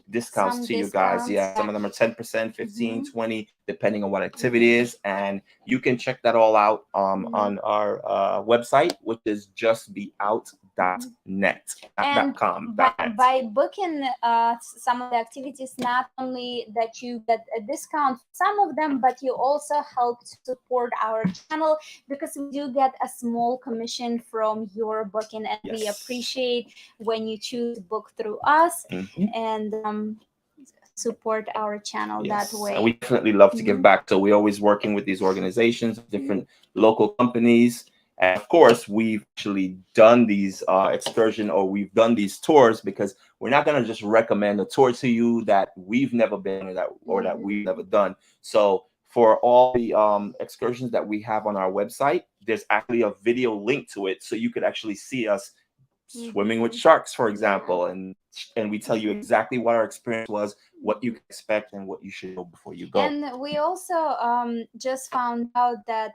discounts to you guys. Yeah, some of them are 10%, 15, 20, depending on what activity is, and you can check that all out on our website, which is justbeout.net. And .com. By booking some of the activities, not only that you get a discount for some of them, but you also help to support our channel, because we do get a small commission from your booking, and we appreciate when you choose to book through us and support our channel that way. And we definitely love to give back. So we're always working with these organizations, different local companies. And of course, we've actually done these excursion, or we've done these tours, because we're not going to just recommend a tour to you that we've never been or that we've never done. So for all the excursions that we have on our website, there's actually a video link to it, so you could actually see us swimming with sharks, for example, and we tell you exactly what our experience was, what you can expect, and what you should know before you go. And we also just found out that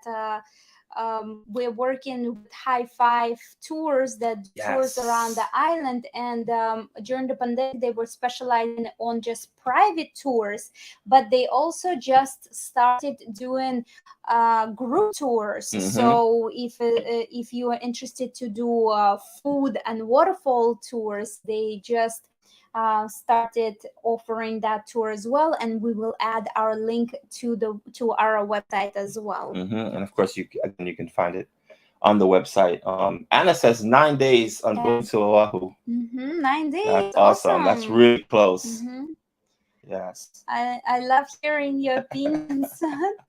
we're working with High Five Tours that do tours around the island. And during the pandemic, they were specializing on just private tours, but they also just started doing group tours. So if you are interested to do food and waterfall tours, they just started offering that tour as well, and we will add our link to our website as well. And of course, you can find it on the website. Anna says 9 days on going to Oahu. 9 days. That's awesome. That's really close. Yes. I love hearing your opinions.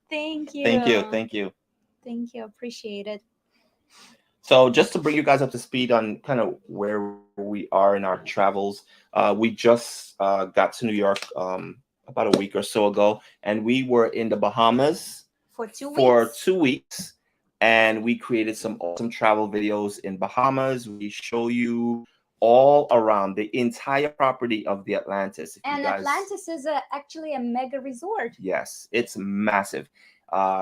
Thank you. Thank you. Appreciate it. So just to bring you guys up to speed on kind of where we are in our travels, we just got to New York about a week or so ago, and we were in the Bahamas for 2 weeks. For 2 weeks, and we created some awesome travel videos in Bahamas. We show you all around the entire property of the Atlantis. And Atlantis is actually a mega resort. Yes, it's massive.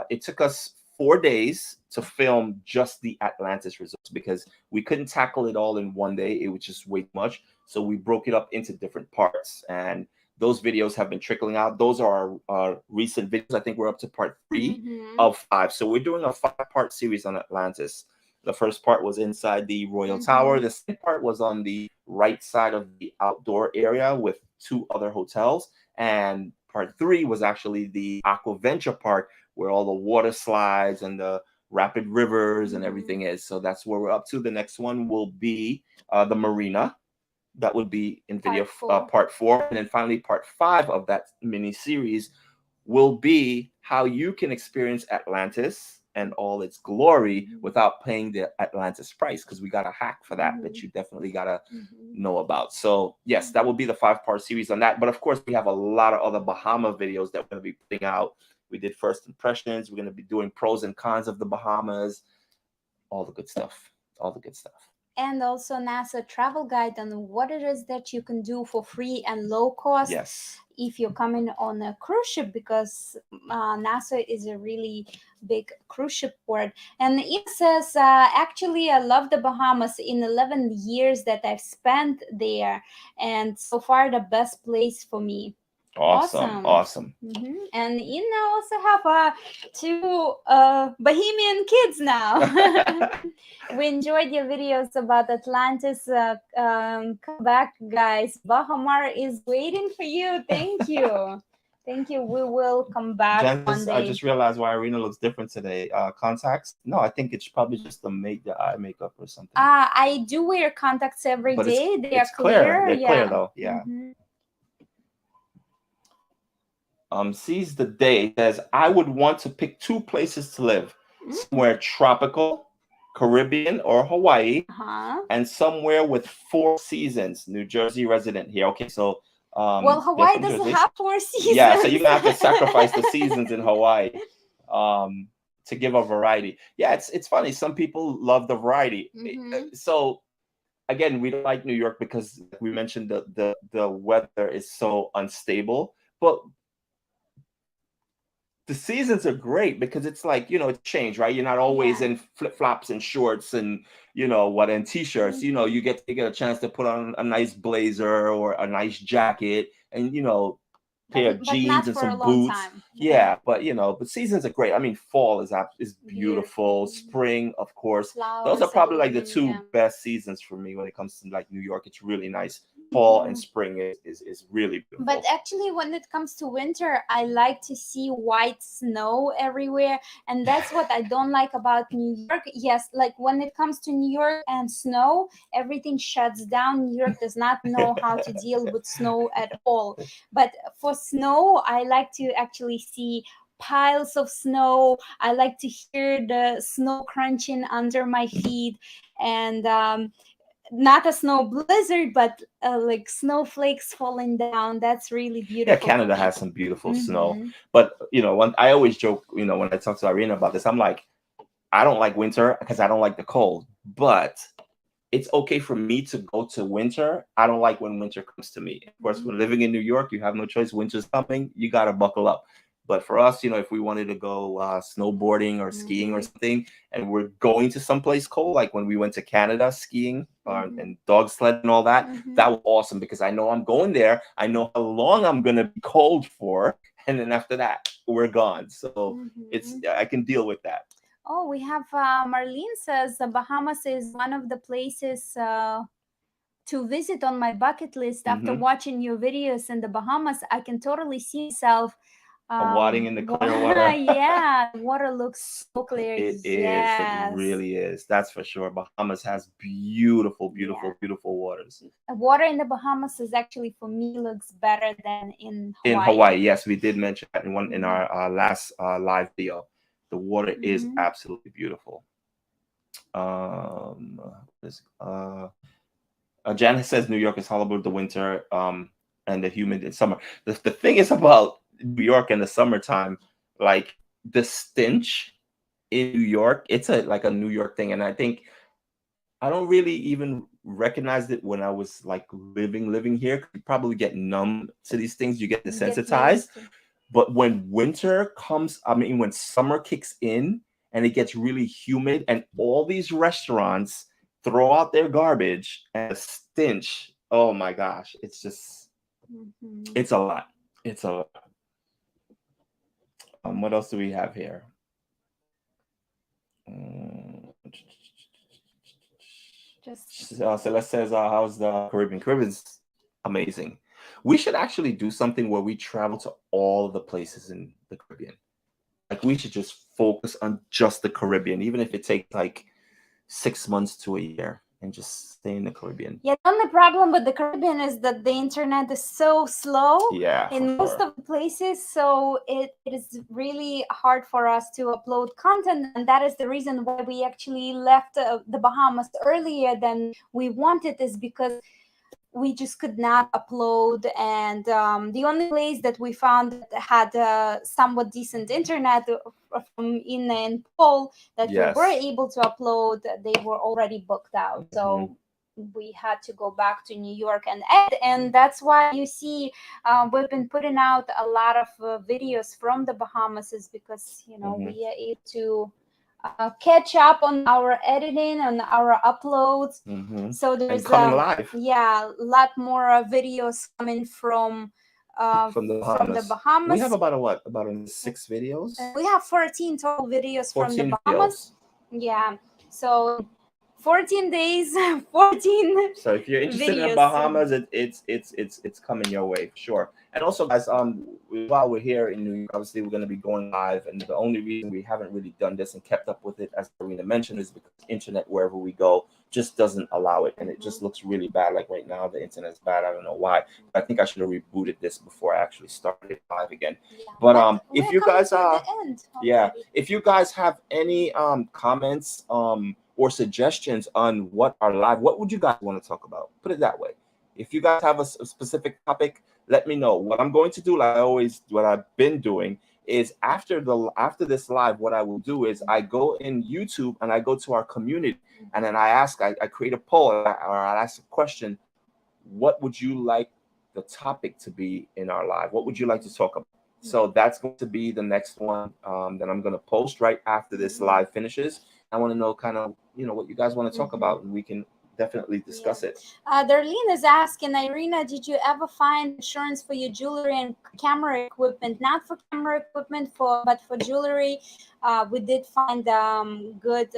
It took us 4 days to film just the Atlantis resorts because we couldn't tackle it all in one day. It was just way too much. So we broke it up into different parts, and those videos have been trickling out. Those are our recent videos. I think we're up to part 3 of 5. So we're doing a 5-part series on Atlantis. The first part was inside the Royal Tower. The second part was on the right side of the outdoor area with 2 other hotels. And part 3 was actually the Aquaventure part, where all the water slides and the rapid rivers and everything is. So that's where we're up to. The next one will be the marina. That would be in video part 4. And then finally, part 5 of that mini series will be how you can experience Atlantis and all its glory without paying the Atlantis price, because we got a hack for that that you definitely got to know about. So yes, that will be the 5-part series on that. But of course, we have a lot of other Bahama videos that we're going to be putting out. We did first impressions. We're going to be doing pros and cons of the Bahamas, all the good stuff, And also NASA travel guide on what it is that you can do for free and low cost. Yes. If you're coming on a cruise ship, because NASA is a really big cruise ship port. And it says, actually, I love the Bahamas in 11 years that I've spent there. And so far, the best place for me. Awesome. And Ina also have 2 Bahamian kids now. We enjoyed your videos about Atlantis. Come back, guys. Bahamar is waiting for you. Thank you. We will come back one day. I just realized why Irina looks different today. Contacts? No, I think it's probably just the eye makeup or something. I do wear contacts every day. They are clear. They're clear though. Yeah. Sees the day says, I would want to pick 2 places to live, somewhere tropical, Caribbean or Hawaii, and somewhere with 4 seasons. New Jersey resident here. Okay, so well, Hawaii doesn't have 4 seasons. Yeah, so you're gonna have to sacrifice the seasons in Hawaii to give a variety. Yeah, it's funny. Some people love the variety. So again, we don't like New York because, like we mentioned, the weather is so unstable, but the seasons are great because it's like, it's change, right? You're not always in flip-flops and shorts and and t-shirts. You get a chance to put on a nice blazer or a nice jacket and pair of jeans and some boots. Yeah, but seasons are great. I mean, fall is beautiful. Spring, of course. Those are probably like the 2 best seasons for me when it comes to like New York. It's really nice. Fall and spring is really beautiful. But actually, when it comes to winter, I like to see white snow everywhere, and that's what I don't like about New York. Yes, like when it comes to New York and snow, everything shuts down. New York does not know how to deal with snow at all. But for snow, I like to actually see piles of snow. I like to hear the snow crunching under my feet, and not a snow blizzard, but like snowflakes falling down. That's really beautiful. Yeah, Canada has some beautiful snow. But I always joke, when I talk to Irina about this, I'm like, I don't like winter because I don't like the cold. But it's okay for me to go to winter. I don't like when winter comes to me. Of course, when living in New York, you have no choice. Winter's coming. You got to buckle up. But for us, if we wanted to go snowboarding or skiing or something, and we're going to someplace cold, like when we went to Canada skiing and dog sled and all that, that was awesome because I know I'm going there. I know how long I'm going to be cold for. And then after that, we're gone. So I can deal with that. Oh, we have Marlene says the Bahamas is one of the places to visit on my bucket list. After watching your videos in the Bahamas, I can totally see myself wading in the clear water. Yeah, the water looks so clear. It is. It really is. That's for sure. Bahamas has beautiful, beautiful, beautiful waters. Water in the Bahamas is actually, for me, looks better than in Hawaii. In Hawaii, yes, we did mention that in our last live video. The water is absolutely beautiful. Janice says New York is horrible in the winter and the humid in summer. The thing is about New York in the summertime, like the stench in New York, it's like a New York thing. And I think I don't really even recognize it when I was like living here. You probably get numb to these things. You get desensitized. But when winter comes, when summer kicks in and it gets really humid and all these restaurants throw out their garbage and the stench, oh my gosh, it's just, it's a lot. It's a lot. What else do we have here? Celeste says, how's the Caribbean? Caribbean's amazing. We should actually do something where we travel to all the places in the Caribbean. Like we should just focus on just the Caribbean, even if it takes like 6 months to a year, and just stay in the Caribbean. Yeah, the only problem with the Caribbean is that the internet is so slow in most of the places, so it is really hard for us to upload content, and that is the reason why we actually left the Bahamas earlier than we wanted, is because we just could not upload. And the only place that we found that had somewhat decent internet from Ina and Paul that we were able to upload, they were already booked out. So we had to go back to New York and edit. And that's why you see we've been putting out a lot of videos from the Bahamas, is because, we are able to catch up on our editing and our uploads. So there's live. a lot more videos coming from the Bahamas. We have about 6 videos. We have 14 total videos from the Bahamas. Yeah, so 14 days, 14. So if you're interested in the Bahamas, it's coming your way for sure. And also, guys, while we're here in New York, obviously we're going to be going live, and the only reason we haven't really done this and kept up with it, as Karina mentioned, is because internet wherever we go just doesn't allow it, and it just looks really bad. Like right now, the internet's bad. I don't know why. But I think I should have rebooted this before I actually started it live again. But if you guys if you guys have any comments or suggestions on what would you guys want to talk about? Put it that way. If you guys have a specific topic, let me know. What I'm going to do, like what I've been doing, is after this live, what I will do is I go in YouTube and I go to our community, and then I create a poll, or I ask a question. What would you like the topic to be in our live? What would you like to talk about? So that's going to be the next one that I'm going to post right after this live finishes. I want to know kind of, what you guys want to talk about, and we can definitely discuss it. Darlene is asking, Irina, did you ever find insurance for your jewelry and camera equipment? Not for camera equipment, but for jewelry. We did find good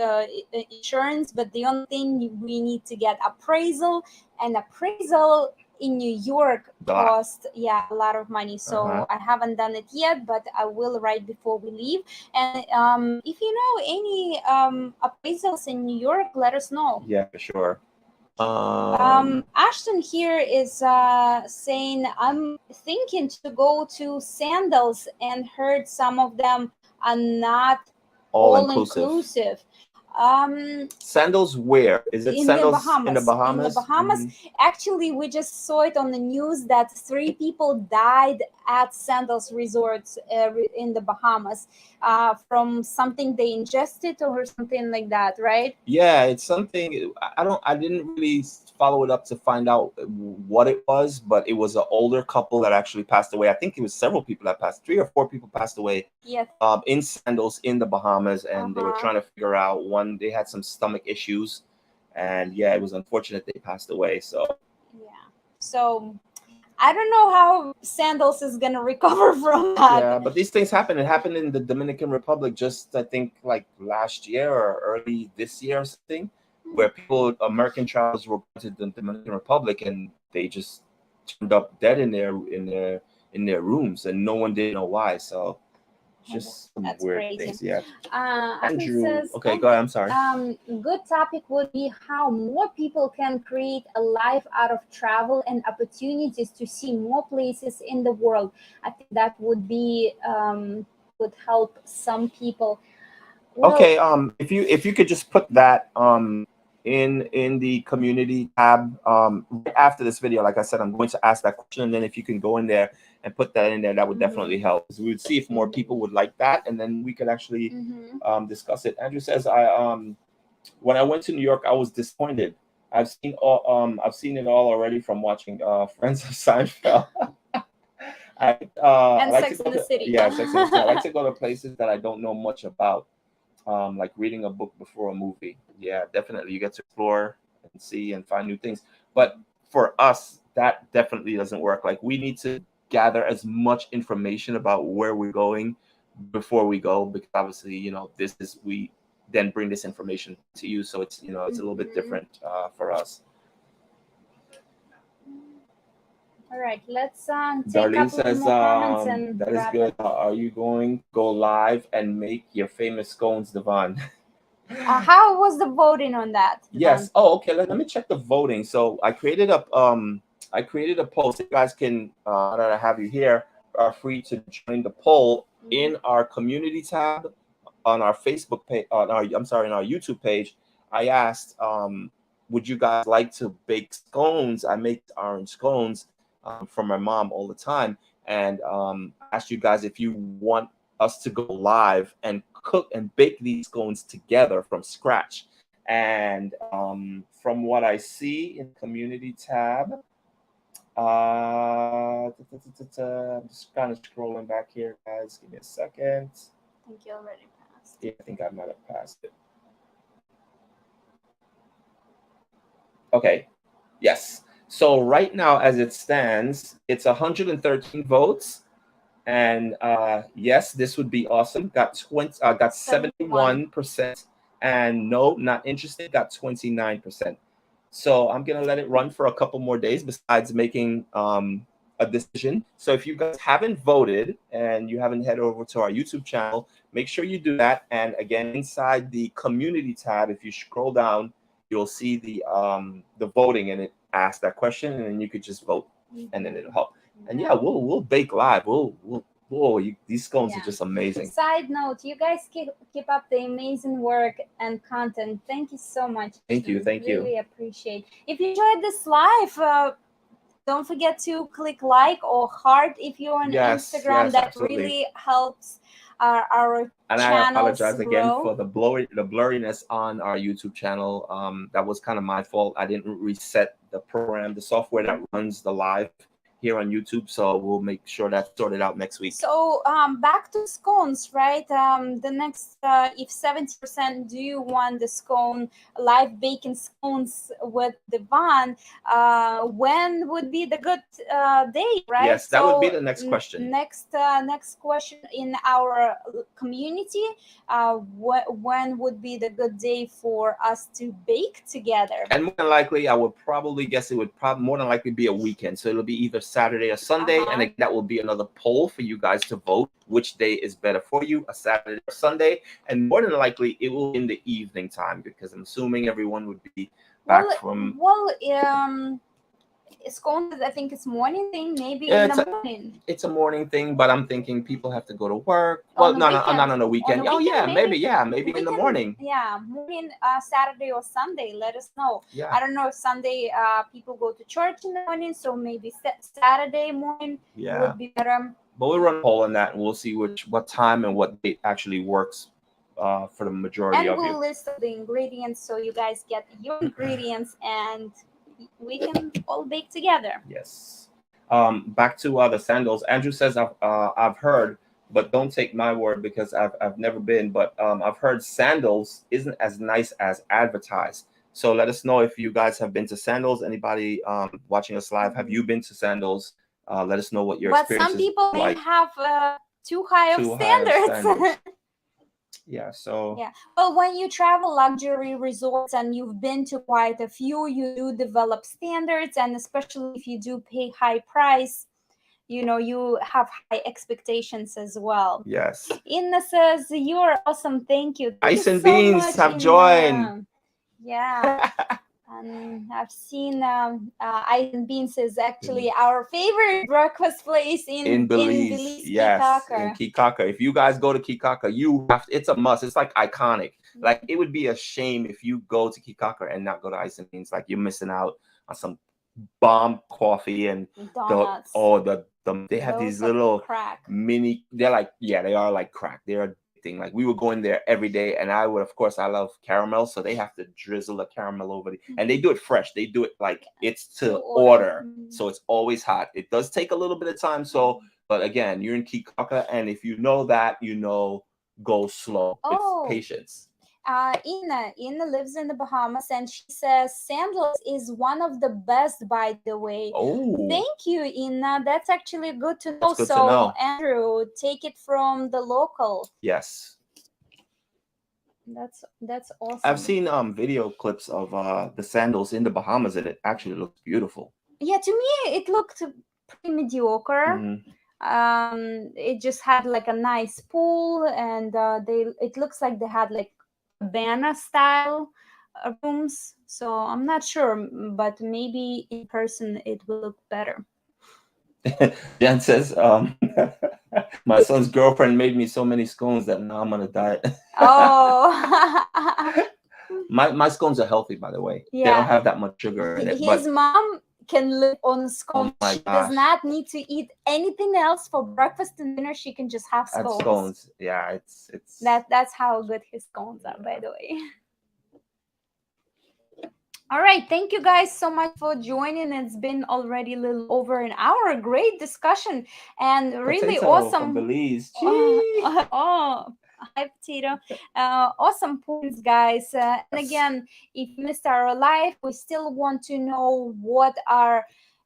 insurance, but the only thing, we need to get appraisal, and appraisal in New York cost a lot of money. So I haven't done it yet, but I will right before we leave. And if you know any appraisals in New York, let us know. Yeah, for sure. Ashton here is saying, I'm thinking to go to Sandals and heard some of them are not all inclusive. Sandals where? Is it In the sandals in the Bahamas. In the Bahamas? Bahamas, actually, we just saw it on the news that 3 people died at Sandals resorts in the Bahamas from something they ingested or something like that, right? Yeah, it's something. I didn't really follow it up to find out what it was, but it was an older couple that actually passed away. I think it was several people that passed, 3 or 4 people passed away Yes. in Sandals in the Bahamas, and they were Uh-huh. trying to figure out one. They had some stomach issues, and yeah, it was unfortunate they passed away. So Yeah. So I don't know how Sandals is gonna recover from that. yeah, but these things happen. It happened in the Dominican Republic just I think like last year or early this year or something, where people American travelers were going to the Dominican Republic and they just turned up dead in their rooms and no one didn't know why. So just some That's weird crazy. things. Yeah. Ahmed Andrew. says, Okay, go ahead. I'm sorry. good topic would be how more people can create a life out of travel and opportunities to see more places in the world. I think that would be would help some people. Well, Okay, if you could just put that in the community tab right after this video, like I said, I'm going to ask that question, and then if you can go in there and put that in there, that would definitely help. 'Cause we would see if more people would like that, and then we could actually discuss it. Andrew says, I when I went to New York, I was disappointed. I've seen it all already from watching Friends of Seinfeld. I and like to Sex go in the to City. yeah, Sex and the City. I like to go to places that I don't know much about, like reading a book before a movie. Yeah, definitely. You get to explore and see and find new things. But for us, that definitely doesn't work. Like we need to gather as much information about where we're going before we go, because obviously, this is we then bring this information to you. So it's a little bit different for us. All right, let's take a Darlene couple of says, more comments and that is wrap good. it. Are you going to go live and make your famous scones, Devon? How was the voting on that, Devon? Yes. Oh, okay. Let me check the voting. So I created a poll. So you guys can now that I have you here, are free to join the poll in our community tab on our Facebook page on our YouTube page. I asked, would you guys like to bake scones? I make orange scones for my mom all the time, and asked you guys if you want us to go live and cook and bake these scones together from scratch. And from what I see in the community tab, I'm just kind of scrolling back here, guys. Give me a second. I think you already passed. Yeah, I think I might have passed it. Okay. Yes. So right now, as it stands, it's 113 votes. And yes, this would be awesome. Got 71%, and no, not interested. Got 29%. So I'm gonna let it run for a couple more days besides making a decision. So if you guys haven't voted and you haven't head over to our YouTube channel, make sure you do that. And again, inside the community tab, if you scroll down, you'll see the voting, and it asks that question, and then you could just vote, and then it'll help. And yeah, we'll bake live. These scones are just amazing. Side note, you guys keep up the amazing work and content. Thank you so much. Thank you. Really appreciate. If you enjoyed this live, don't forget to click like or heart if you're on Instagram. That absolutely. really helps our and channels I apologize again grow. for the blurriness on our YouTube channel. That was kind of my fault. I didn't reset the program, the software that runs the live here on YouTube. So we'll make sure that's sorted out next week. So back to scones, right? The next, if 70% do you want the scone live baking scones with Devon, when would be the good day, right? Yes, that would be the next question. Next question in our community, when would be the good day for us to bake together? And more than likely, I would probably guess it would more than likely be a weekend. So it'll be either Saturday or Sunday. And again, that will be another poll for you guys to vote which day is better for you, a Saturday or Sunday. And more than likely, it will be in the evening time, because I'm assuming everyone would be back from. scones, I think it's morning thing, maybe Yeah, in the morning. it's a morning thing, but I'm thinking people have to go to work. On Well, the no, weekend. not on the On weekend. the Oh weekend, yeah, maybe. maybe in the Weekend, morning. yeah, morning, Saturday or Sunday. Let us know. Yeah. I don't know if Sunday people go to church in the morning, so maybe Saturday morning would be better. But we'll run a poll on that, and we'll see what time and what date actually works for the majority And of we'll you. list the ingredients so you guys get your ingredients and we can all bake together. Yes. Back to the sandals. Andrew says I've heard, but don't take my word because I've never been. But I've heard sandals isn't as nice as advertised. So let us know if you guys have been to sandals. Anybody watching us live, have you been to sandals? Let us know what your experience is. But some people may have too high of standards. Yeah, so yeah. Well, when you travel luxury resorts and you've been to quite a few, you do develop standards, and especially if you do pay high price, you know, you have high expectations as well. Yes. Inna says, "You are awesome. Thank you. Thank Ice you and so Beans much, have Inna." joined. Yeah. And I've seen Ice and Beans is actually our favorite breakfast place in Belize, yes, Kikaka. in Kikaka. If you guys go to Kikaka, it's a must. It's like iconic. Like it would be a shame if you go to Kikaka and not go to Ice and Beans. Like you're missing out on some bomb coffee and donuts. They have these little crack. Mini. They're like, yeah, they are like crack. They're thing. Like we were going there every day, and I would, of course, I love caramel, so they have to drizzle the caramel over and they do it fresh. They do it like it's to order. So it's always hot. It does take a little bit of time. So, but again, you're in Kikaka, and if you know that, go slow. It's patience. Ina lives in the Bahamas, and she says sandals is one of the best, by the way. Oh, thank you, Ina. That's actually good to know. So Andrew, take it from the local. Yes, that's awesome. I've seen video clips of the sandals in the Bahamas, and it actually looks beautiful. Yeah, to me it looked pretty mediocre. It just had like a nice pool, and it looks like they had like cabana style rooms. So I'm not sure, but maybe in person it will look better. Jan says, my son's girlfriend made me so many scones that now I'm on a diet. Oh. my scones are healthy, by the way. Yeah. They don't have that much sugar in it. His mom can live on scones. Oh, she does not need to eat anything else for breakfast and dinner. She can just have scones. Yeah, it's that's how good his scones are, by the way. All right, thank you guys so much for joining. It's been already a little over an hour. Great discussion and really awesome. From Belize. Hi, Potato. Awesome points, guys. And again, if you missed our live, we still want to know where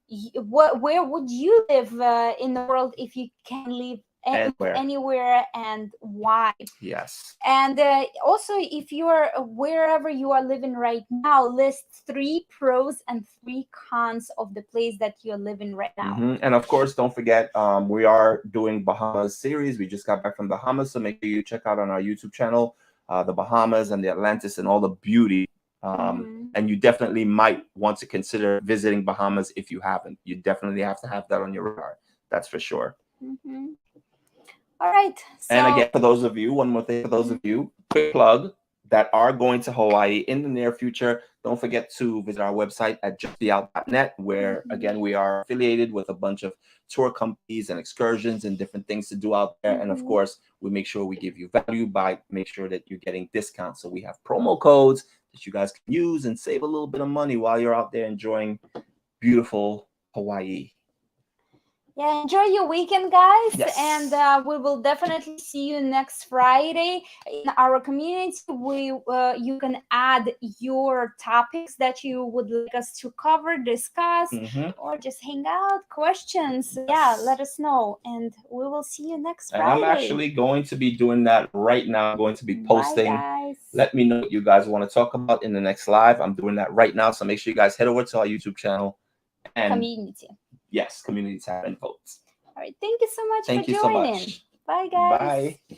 would you live in the world if you can live anywhere and why. Yes. And also, if you're wherever you are living right now, list 3 pros and 3 cons of the place that you're living right now. And of course, don't forget, we are doing Bahamas series. We just got back from Bahamas, so make sure you check out on our YouTube channel the Bahamas and the Atlantis and all the beauty. And you definitely might want to consider visiting Bahamas if you haven't. You definitely have to have that on your radar. That's for sure. All right. So, and again, for those of you, one more thing for those of you, quick plug, that are going to Hawaii in the near future, don't forget to visit our website at justbeout.net, where again we are affiliated with a bunch of tour companies and excursions and different things to do out there. And of course, we make sure we give you value by make sure that you're getting discounts. So we have promo codes that you guys can use and save a little bit of money while you're out there enjoying beautiful Hawaii. Yeah, enjoy your weekend, guys. Yes. And we will definitely see you next Friday in our community. You can add your topics that you would like us to cover, discuss, or just hang out, questions. Yeah, let us know, and we will see you next Friday. And I'm actually going to be doing that right now. I'm going to be posting. Bye, guys. Let me know what you guys want to talk about in the next live. I'm doing that right now, so make sure you guys head over to our YouTube channel and community. Yes, community tab and votes. All right. Thank you so much for joining. So much. Bye, guys. Bye.